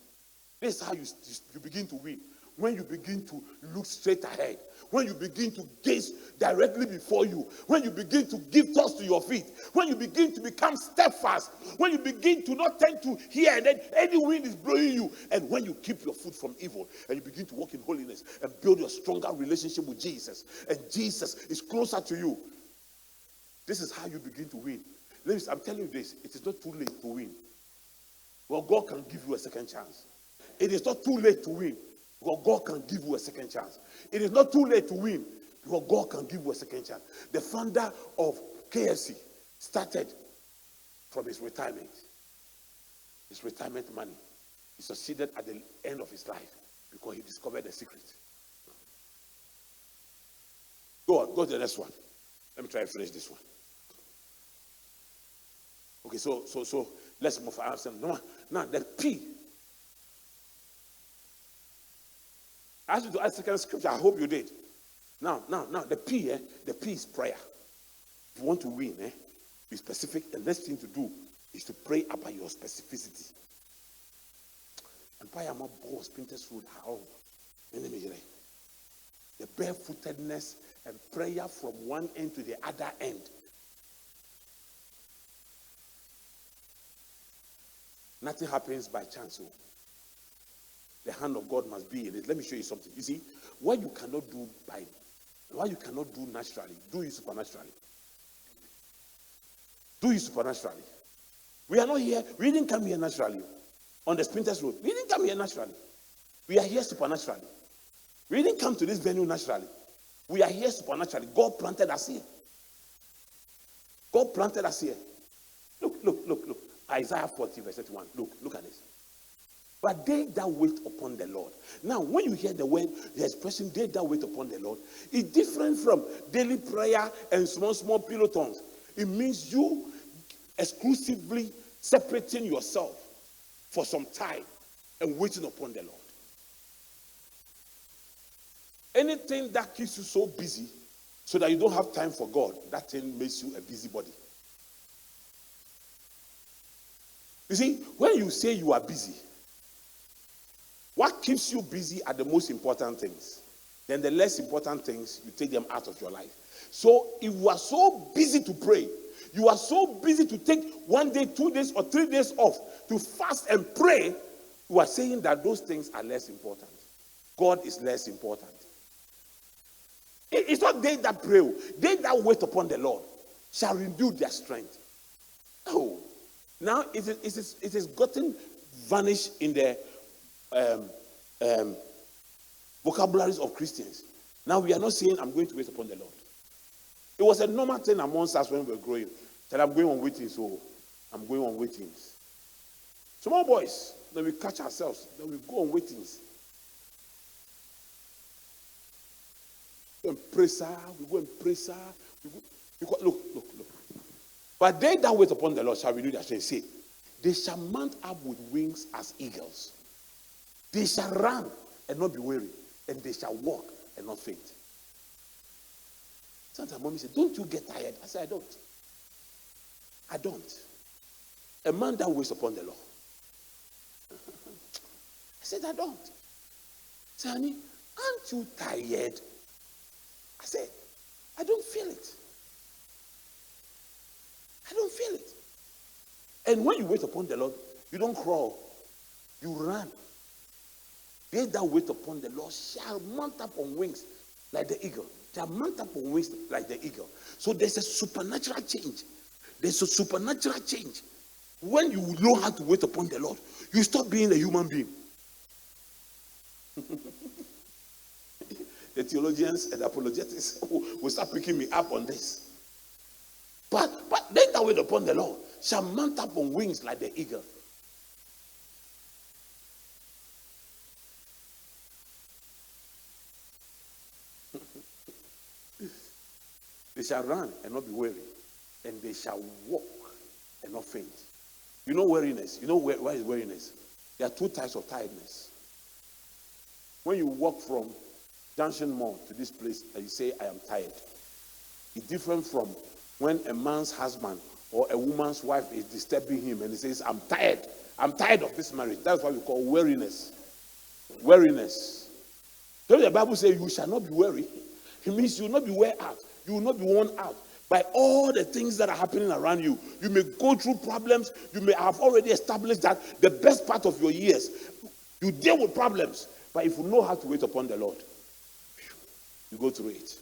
This is how you begin to win. When you begin to look straight ahead, when you begin to gaze directly before you, when you begin to give thoughts to your feet, when you begin to become steadfast, when you begin to not tend to hear and then any wind is blowing you, and when you keep your foot from evil and you begin to walk in holiness and build your stronger relationship with Jesus, and Jesus is closer to you, this is how you begin to win. Ladies, I'm telling you this, it is not too late to win. Well, God can give you a second chance. It is not too late to win. Because God can give you a second chance. It is not too late to win. Because God can give you a second chance. The founder of KFC started from his retirement. His retirement money. He succeeded at the end of his life because he discovered the secret. Go to the next one. Let me try to finish this one. Okay, so let's move on. Now the P. I asked you to ask second scripture. I hope you did. Now, the P is prayer. If you want to win, be specific. The next thing to do is to pray about your specificity. And pray about boss printers road. How? The barefootedness and prayer from one end to the other end. Nothing happens by chance. The hand of God must be in it. Let me show you something. You see, what you cannot do naturally, do it supernaturally. Do it supernaturally. We are not here. We didn't come here naturally. On the Sprinters Road, we didn't come here naturally. We are here supernaturally. We didn't come to this venue naturally. We are here supernaturally. God planted us here. God planted us here. Look. Isaiah 40, verse 31. Look at this. But they that wait upon the Lord. Now, when you hear the word, the expression, they that wait upon the Lord, is different from daily prayer and small pelotons. It means you exclusively separating yourself for some time and waiting upon the Lord. Anything that keeps you so busy so that you don't have time for God, that thing makes you a busybody. You see, when you say you are busy, what keeps you busy are the most important things. Then the less important things, you take them out of your life. So if you are so busy to pray, you are so busy to take 1 day, 2 days, or 3 days off to fast and pray, you are saying that those things are less important. God is less important. It's not they that pray, they that wait upon the Lord shall renew their strength. Oh, now it is gotten vanished in the vocabularies of Christians. Now we are not saying I'm going to wait upon the Lord. It was a normal thing amongst us when we were growing. That I'm going on waiting, so I'm going on waitings. Small boys, then we catch ourselves, then we go on waitings. We go and praise her, Look. But they that wait upon the Lord shall renew their strength. Say, they shall mount up with wings as eagles. They shall run and not be weary, and they shall walk and not faint. Sometimes mommy said, don't you get tired? I said, I don't. A man that waits upon the Lord. I said, I don't. I said, honey, aren't you tired? I said, I don't feel it. I don't feel it. And when you wait upon the Lord, you don't crawl, you run. They that wait upon the Lord shall mount up on wings like the eagle. They mount up on wings like the eagle. So there's a supernatural change. There's a supernatural change. When you know how to wait upon the Lord, you stop being a human being. The theologians and apologetics will start picking me up on this. But they that wait upon the Lord shall mount up on wings like the eagle. They shall run and not be weary, and they shall walk and not faint. You know weariness? You know why is weariness? There are two types of tiredness. When you walk from Junction Mall to this place and you say, I am tired, it's different from when a man's husband or a woman's wife is disturbing him and he says, I'm tired. I'm tired of this marriage. That's what we call weariness. Weariness. So the Bible says you shall not be weary. It means you will not be wear out. You will not be worn out by all the things that are happening around you. You may go through problems. You may have already established that the best part of your years, you deal with problems. But if you know how to wait upon the Lord, you go through it.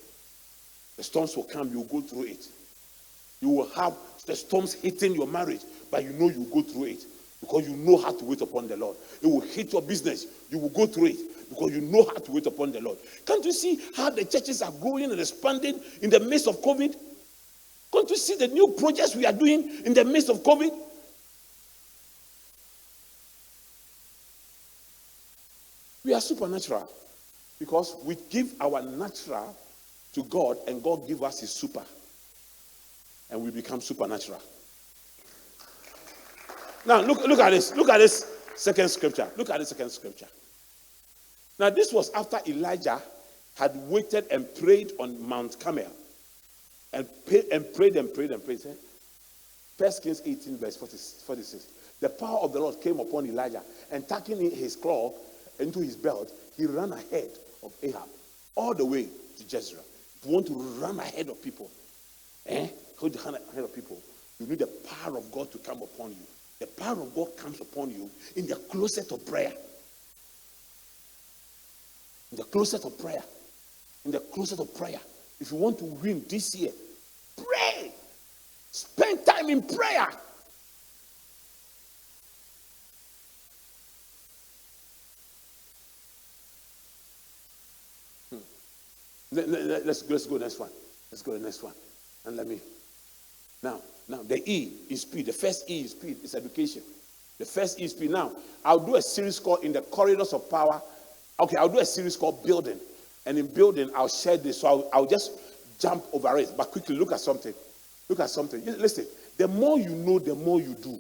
The storms will come, you will go through it. You will have the storms hitting your marriage, but you know you will go through it because you know how to wait upon the Lord. It will hit your business. You will go through it because you know how to wait upon the Lord. Can't you see how the churches are growing and expanding in the midst of COVID? Can't you see the new projects we are doing in the midst of COVID? We are supernatural because we give our natural to God and God gives us his super. And we become supernatural. Now look at this. Look at this second scripture. Look at the second scripture. Now this was after Elijah had waited and prayed on Mount Carmel. And prayed. 1 Kings 18 verse 46. The power of the Lord came upon Elijah, and tucking in his claw into his belt, he ran ahead of Ahab all the way to Jezreel. If you want to run ahead of people, ahead of people, you need the power of God to come upon you. The power of God comes upon you in the closet of prayer. In the closet of prayer. In the closet of prayer. If you want to win this year, pray. Spend time in prayer. Let's go next one. Let's go to the next one. And let me. Now, the E is speed. The first E is speed. It's education. The first E is speed. Now, I'll do a series called In the Corridors of Power. Okay, I'll do a series called Building. And in building, I'll share this. So I'll just jump over it. But quickly, look at something. Look at something. Listen, the more you know, the more you do.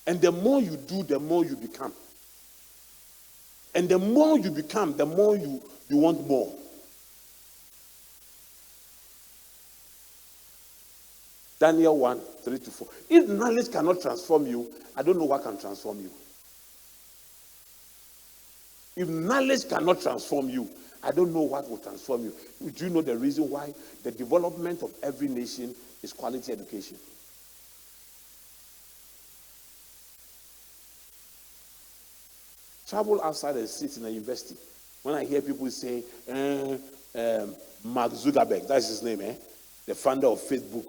And the more you do, the more you become. And the more you become, the more you want more. Daniel 1, 3-4. If knowledge cannot transform you, I don't know what can transform you. If knowledge cannot transform you, I don't know what will transform you. Do you know the reason why the development of every nation is quality education? Travel outside and sit in a university. When I hear people say, Mark Zuckerberg, that's his name, the founder of Facebook,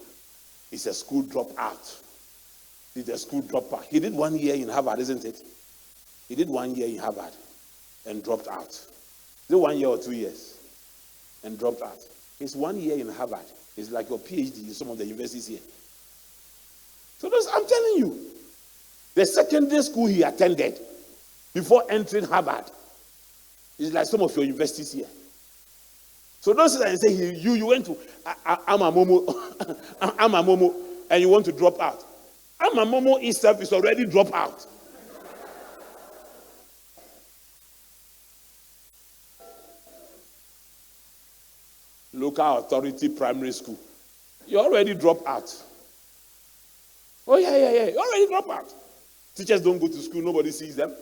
is a school dropout. He's a school dropout. He did 1 year in Harvard, isn't it? He did 1 year in Harvard and dropped out. Is it 1 year or 2 years? And dropped out. It's 1 year in Harvard. It's like your PhD in some of the universities here. So I'm telling you, the secondary school he attended before entering Harvard is like some of your universities here. So those that say you went to Amamomo, and you want to drop out. Amamomo itself is already dropped out. Local authority primary school. You already dropped out. Oh yeah. You already dropped out. Teachers don't go to school, nobody sees them.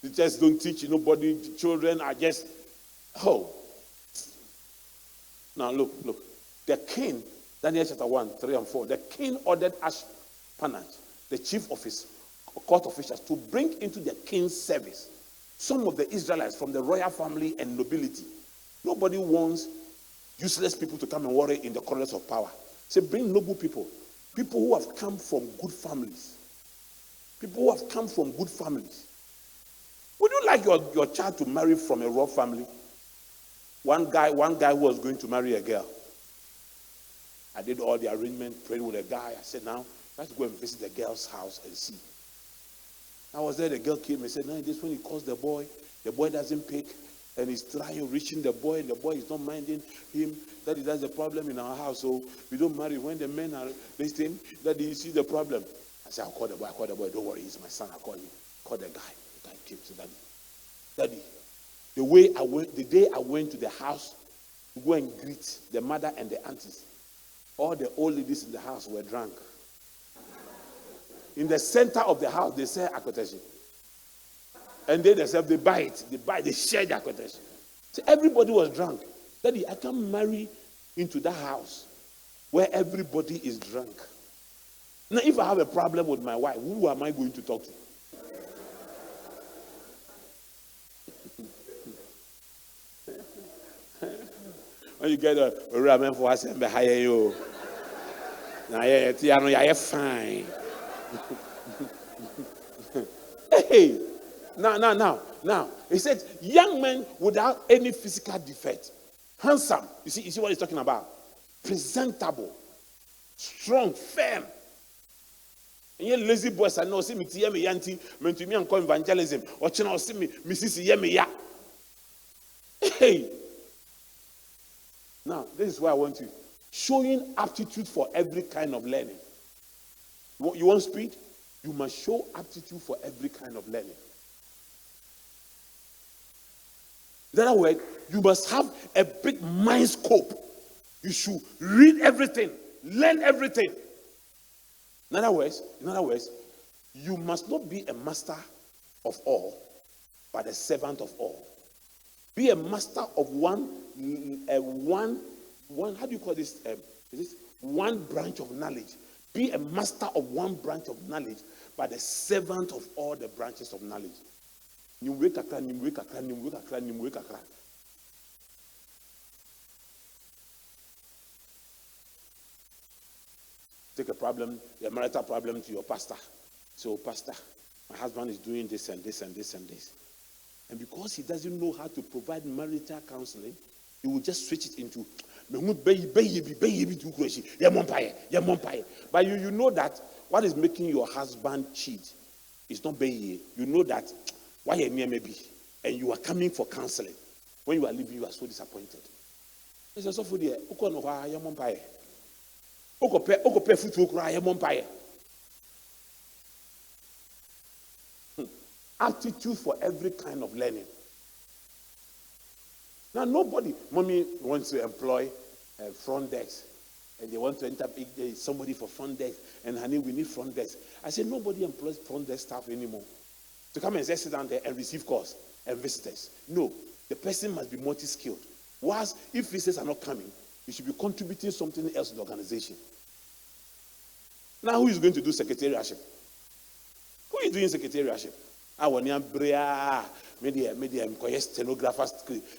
Teachers don't teach, nobody, children are just, Now look. The king, Daniel chapter 1, 3 and 4, the king ordered Ashpenaz, the chief of his court officials, to bring into the king's service some of the Israelites from the royal family and nobility, Nobody wants useless people to come and worry in the corners of power. Say, bring noble people. People who have come from good families. People who have come from good families. Would you like your child to marry from a rough family? One guy who was going to marry a girl. I did all the arrangement, prayed with a guy. I said, now, let's go and visit the girl's house and see. I was there, the girl came and said, no, this when he calls the boy doesn't pick, and he's trying reaching the boy, and the boy is not minding him. That's the problem in our house, so we don't marry. When the men are listening, Daddy, you see the problem. I said, I'll call the boy, don't worry, he's my son, I'll call him. Call the guy. The guy came to Daddy, the day I went to the house to go and greet the mother and the aunties, all the old ladies in the house were drunk. In the center of the house, they sell akoteshie. And they themselves, they share the akoteshie. So everybody was drunk. Daddy, I can't marry into that house where everybody is drunk. Now, if I have a problem with my wife, who am I going to talk to? When you get a ramen for us and be higher you. Now you're fine. Hey, now. He said, young men without any physical defect, handsome. You see what he's talking about? Presentable, strong, firm. And you lazy boys, I know, see me, tia me yanti, meant to me and call evangelism, or channel see me, Mrs. Yemiya. Hey. Now, this is where I want you. Showing aptitude for every kind of learning. You want speed? You must show aptitude for every kind of learning. In other words, you must have a big mind scope. You should read everything, learn everything. In other words, you must not be a master of all, but a servant of all. Be a master of one. How do you call this? Is this one branch of knowledge? Be a master of one branch of knowledge, but a servant of all the branches of knowledge. Take a problem, a marital problem, to your pastor. So, pastor, my husband is doing this and this and this and this. And because he doesn't know how to provide marital counseling, he will just switch it into but you know that what is making your husband cheat is not bayi. You know that why you near maybe, and you are coming for counseling. When you are leaving, you are so disappointed. It's also for the aptitude for every kind of learning. Now, mommy wants to employ front desk, and they want to enter somebody for front desk, and honey, we need front desk. I said, nobody employs front desk staff anymore to come and just sit down there and receive calls and visitors. No, the person must be multi-skilled. Whilst if visitors are not coming, you should be contributing something else to the organization. Now, who is going to do secretariatship? Who is doing secretariatship? I want to media stenographers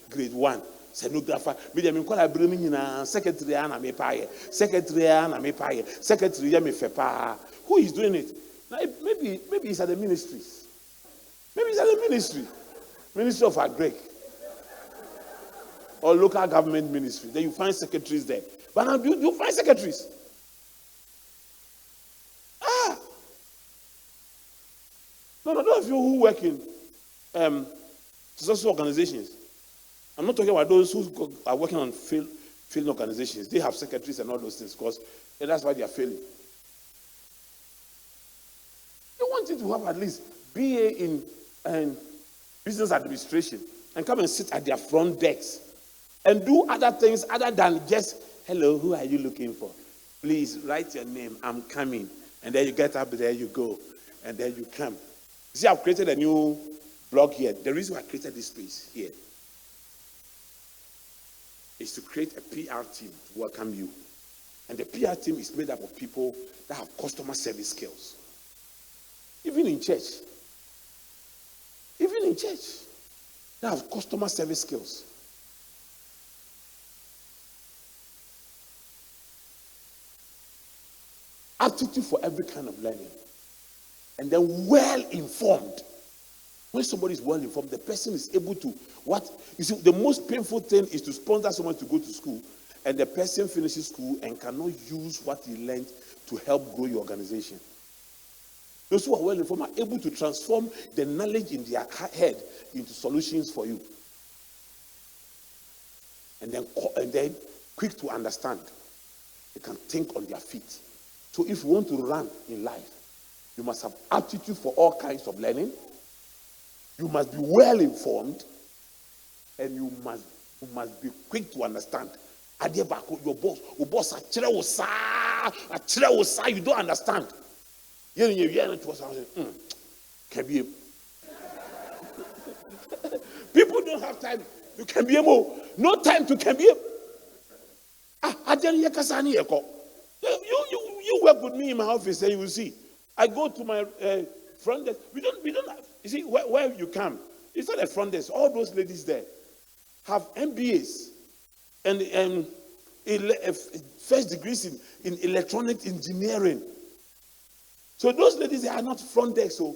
grade 1 stenographer media me call abirimi nyina secretary na me paye secretary ya me fepa. Who is doing it? Now maybe it's at the ministries. Maybe it's at the ministry of agric or local government ministry. Then you find secretaries there. But now you find secretaries. No, those of you who work in social organizations. I'm not talking about those who are working on field organizations. They have secretaries and all those things because that's why they are failing. You want you to have at least BA in business administration and come and sit at their front desks and do other things other than just, hello, who are you looking for? Please write your name, I'm coming. And then you get up, there you go. And then you come. See, I've created a new blog here. The reason why I created this space here is to create a PR team to welcome you. And the PR team is made up of people that have customer service skills. Even in church, they have customer service skills. aptitude for every kind of learning, and then well-informed. When somebody is well-informed, the person is able to, what? You see, the most painful thing is to sponsor someone to go to school, and the person finishes school and cannot use what he learned to help grow your organization. Those who are well-informed are able to transform the knowledge in their head into solutions for you. And then quick to understand. They can think on their feet. So if you want to run in life, you must have aptitude for all kinds of learning. You must be well-informed, and you must be quick to understand. Your boss, you don't understand. People don't have time. You can be able, no time to can be able. You work with me in my office, and you will see. I go to my front desk. We don't have, you see, where you come, it's not a front desk. All those ladies there have MBAs and first degrees in electronic engineering. So those ladies, they are not front desk. So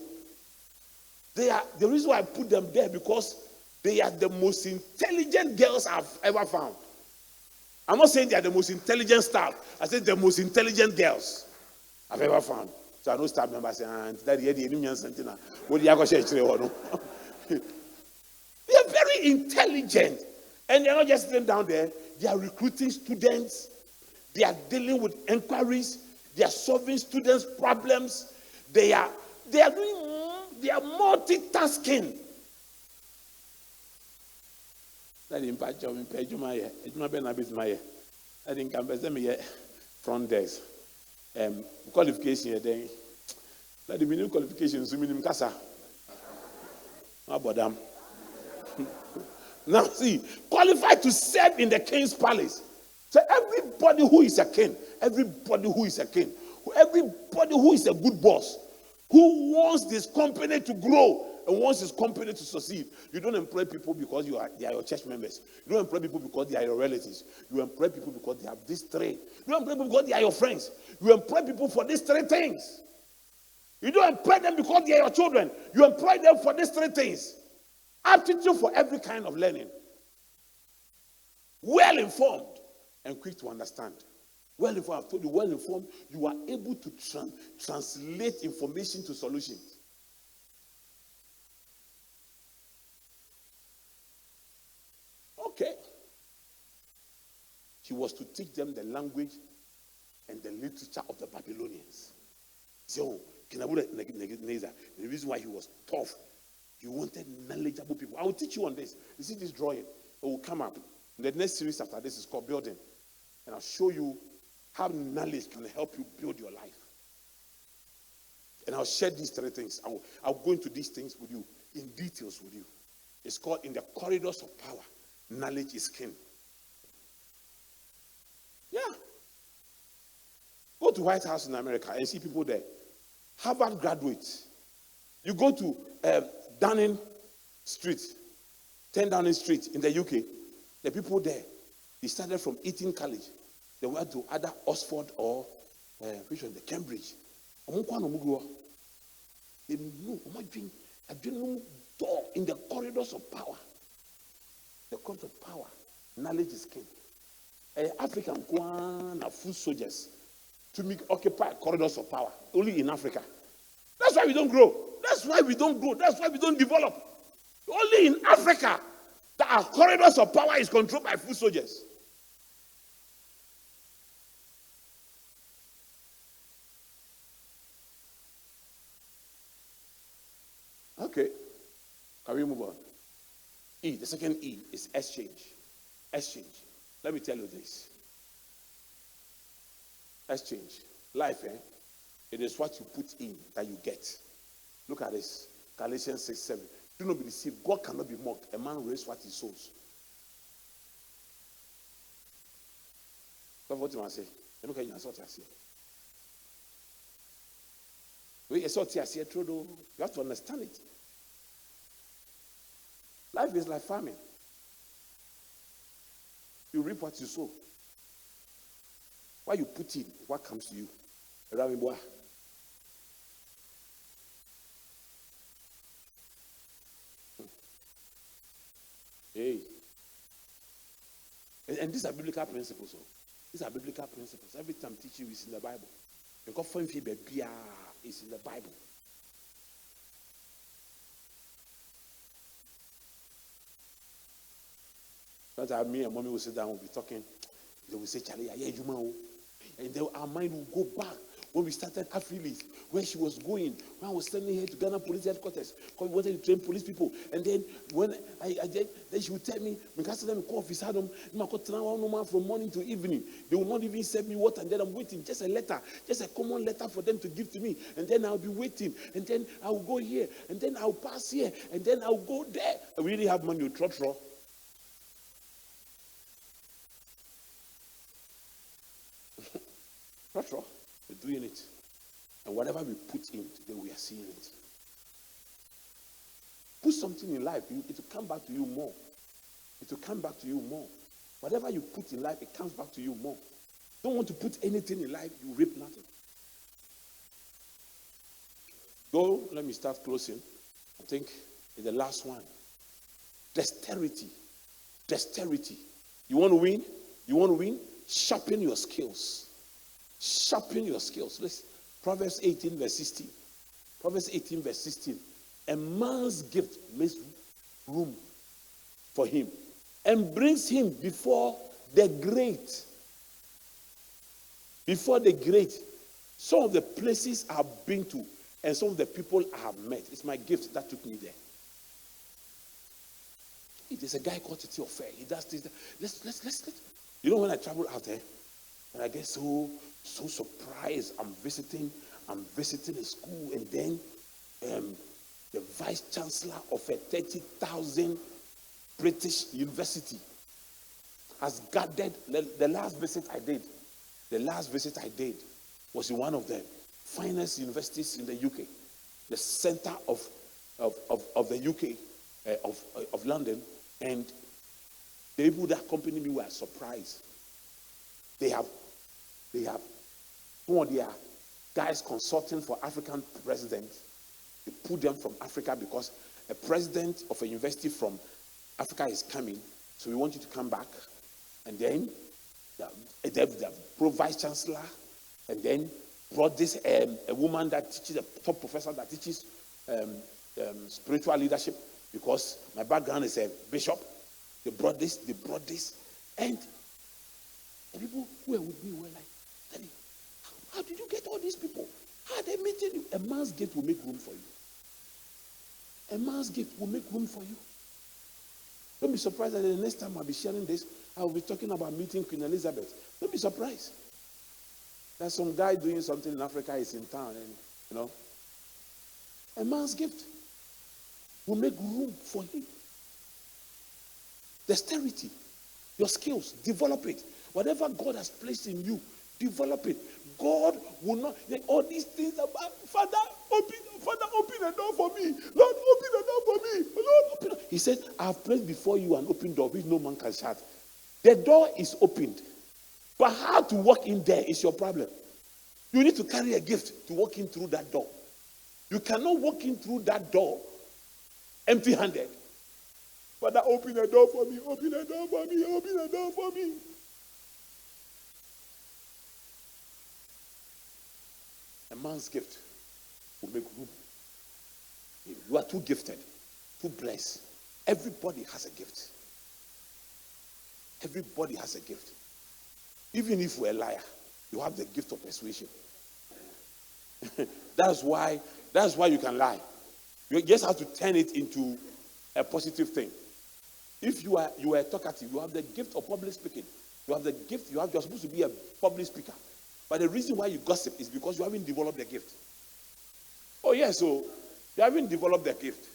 they are, the reason why I put them there, because they are the most intelligent girls I've ever found. I'm not saying they are the most intelligent staff. I said the most intelligent girls I've ever found. So I know staff members say, they are very intelligent. And they're not just sitting down there. They are recruiting students. They are dealing with inquiries. They are solving students' problems. They are multitasking. That impact job in Pejuma. It's not been a bit my. I think I'm better me front desk. Qualification then. Let the minimum qualifications minimum casa. How about them? Now see, qualified to serve in the king's palace. So everybody who is a king, everybody who is a good boss, who wants this company to grow and wants his company to succeed. You don't employ people because they are your church members. You don't employ people because they are your relatives. You employ people because they have these three. You don't employ people because they are your friends. You employ people for these three things. You don't employ them because they are your children. You employ them for these three things. Aptitude for every kind of learning. Well-informed and quick to understand. Well-informed, I've told you, well-informed, you are able to translate information to solutions. Okay. He was to teach them the language and the literature of the Babylonians. So, the reason why he was tough, he wanted knowledgeable people. I will teach you on this. You see this drawing? It will come up. The next series after this is called Building. And I'll show you how knowledge can help you build your life. And I'll share these three things. I'll go into these things with you, in details with you. It's called In the Corridors of Power, Knowledge is King. Yeah. Go to White House in America and see people there. Harvard graduates. You go to Downing Street, 10 Downing Street in the UK. The people there, they started from Eton College. They went to either Oxford or which one? The Cambridge. They know door in the corridors of power. The corridors of power. Knowledge is king. African are foot soldiers to occupy corridors of power. Only in Africa. That's why we don't grow. That's why we don't grow. That's why we don't develop. Only in Africa that our corridors of power is controlled by foot soldiers. Okay. Can we move on? E, the second E is exchange. Exchange. Let me tell you this. Exchange. Life, it is what you put in that you get. Look at this. Galatians 6:7. Do not be deceived. God cannot be mocked. A man raise what he sows. That's what you want to say. Let me tell you what I say. You have to understand it. Life is like farming. You reap what you sow. What you put in, what comes to you. Ramibwa. Hey. And these are biblical principles. These are biblical principles. Every time I teach you is in the Bible. Because is in the Bible. Sometimes me and mommy will sit down, we'll be talking. They will say, Charlie, yeah, you know. And then our mind will go back when we started Afrilis, where she was going. When I was sending her to Ghana Police Headquarters, because we wanted to train police people. And then when then she would tell me, because them call office Adam, from morning to evening. They will not even send me water, and then I'm waiting. Just a letter, just a common letter for them to give to me. And then I'll be waiting. And then I'll go here, and then I'll pass here, and then I'll go there. I really have money to trot. We're doing it. And whatever we put in today, we are seeing it. Put something in life, it will come back to you more. It will come back to you more. Whatever you put in life, it comes back to you more. Don't want to put anything in life, you reap nothing. Let me start closing. I think it's the last one. Dexterity. Dexterity. You want to win? You want to win? Sharpen your skills. Sharpen your skills. Listen, Proverbs 18 verse 16. Proverbs 18 verse 16. A man's gift makes room for him and brings him before the great. Before the great. Some of the places I've been to and some of the people I have met, it's my gift that took me there. It is a guy called Titi-Ofei. He does this. Let's. You know, when I travel out there, and I get so surprised. I'm visiting a school, and then the vice chancellor of a 30,000 British university has gathered. The last visit I did was in one of the finest universities in the UK, the center of the UK, of London, and the people that accompanied me were surprised. They have one of their guys consulting for African presidents. They put them from Africa because a president of a university from Africa is coming, so we want you to come back. And then the pro-vice chancellor, and then brought this a woman that teaches, a top professor that teaches spiritual leadership, because my background is a bishop. They brought this, and the people who were with me were like, Daddy, how did you get all these people? How are they meeting you? A man's gift will make room for you. A man's gift will make room for you. Don't be surprised that the next time I'll be sharing this, I'll be talking about meeting Queen Elizabeth. Don't be surprised. There's some guy doing something in Africa, he's in town, and a man's gift will make room for him. Dexterity, your skills, develop it. Whatever God has placed in you, develop it. God will not, all these things about, Father, open a door for me. Lord, open a door for me. Lord, open. He said, I have placed before you an open door which no man can shut. The door is opened. But how to walk in there is your problem. You need to carry a gift to walk in through that door. You cannot walk in through that door empty-handed. Father, open a door for me, open a door for me, open a door for me. A man's gift will make room. You are too gifted, too blessed. Everybody has a gift. Everybody has a gift. Even if you're a liar, you have the gift of persuasion. That's why you can lie. You just have to turn it into a positive thing. If you are talkative, you have the gift of public speaking. You have the gift, you're supposed to be a public speaker. But the reason why you gossip is because you haven't developed the gift. Oh yeah, so you haven't developed the gift.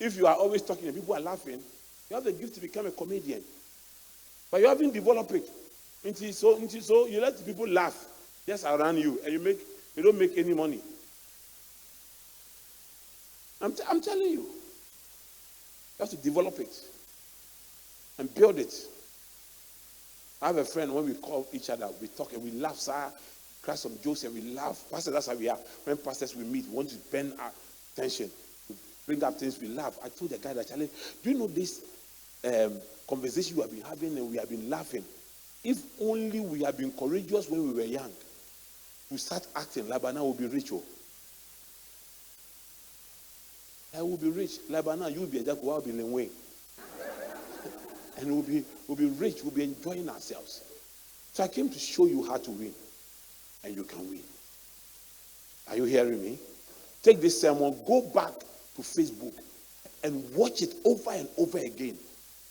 If you are always talking and people are laughing, you have the gift to become a comedian. But you haven't developed it. So you let people laugh just around you, and you don't make any money. I'm telling you. You have to develop it and build it. I have a friend, when we call each other, we talk and we laugh, sir. crack some jokes and we laugh. Pastor, that's how we are. When pastors we meet, we want to bend our attention, to bring up things, we laugh. I told the guy that, Charlie, do you know this conversation we have been having and we have been laughing? If only we had been courageous when we were young, we start acting like by now we'll be rich. I will be rich. Like by now you'll be a jack, I'll be Lenway. And we'll be rich, we'll be enjoying ourselves. So I came to show you how to win. And you can win. Are you hearing me? Take this sermon, go back to Facebook and watch it over and over again.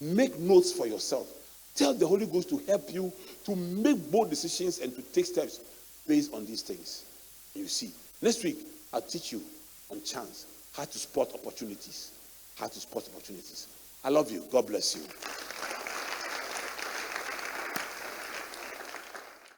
Make notes for yourself. Tell the Holy Ghost to help you to make bold decisions and to take steps based on these things. You see, next week I'll teach you on chance how to spot opportunities. How to spot opportunities. I love you. God bless you.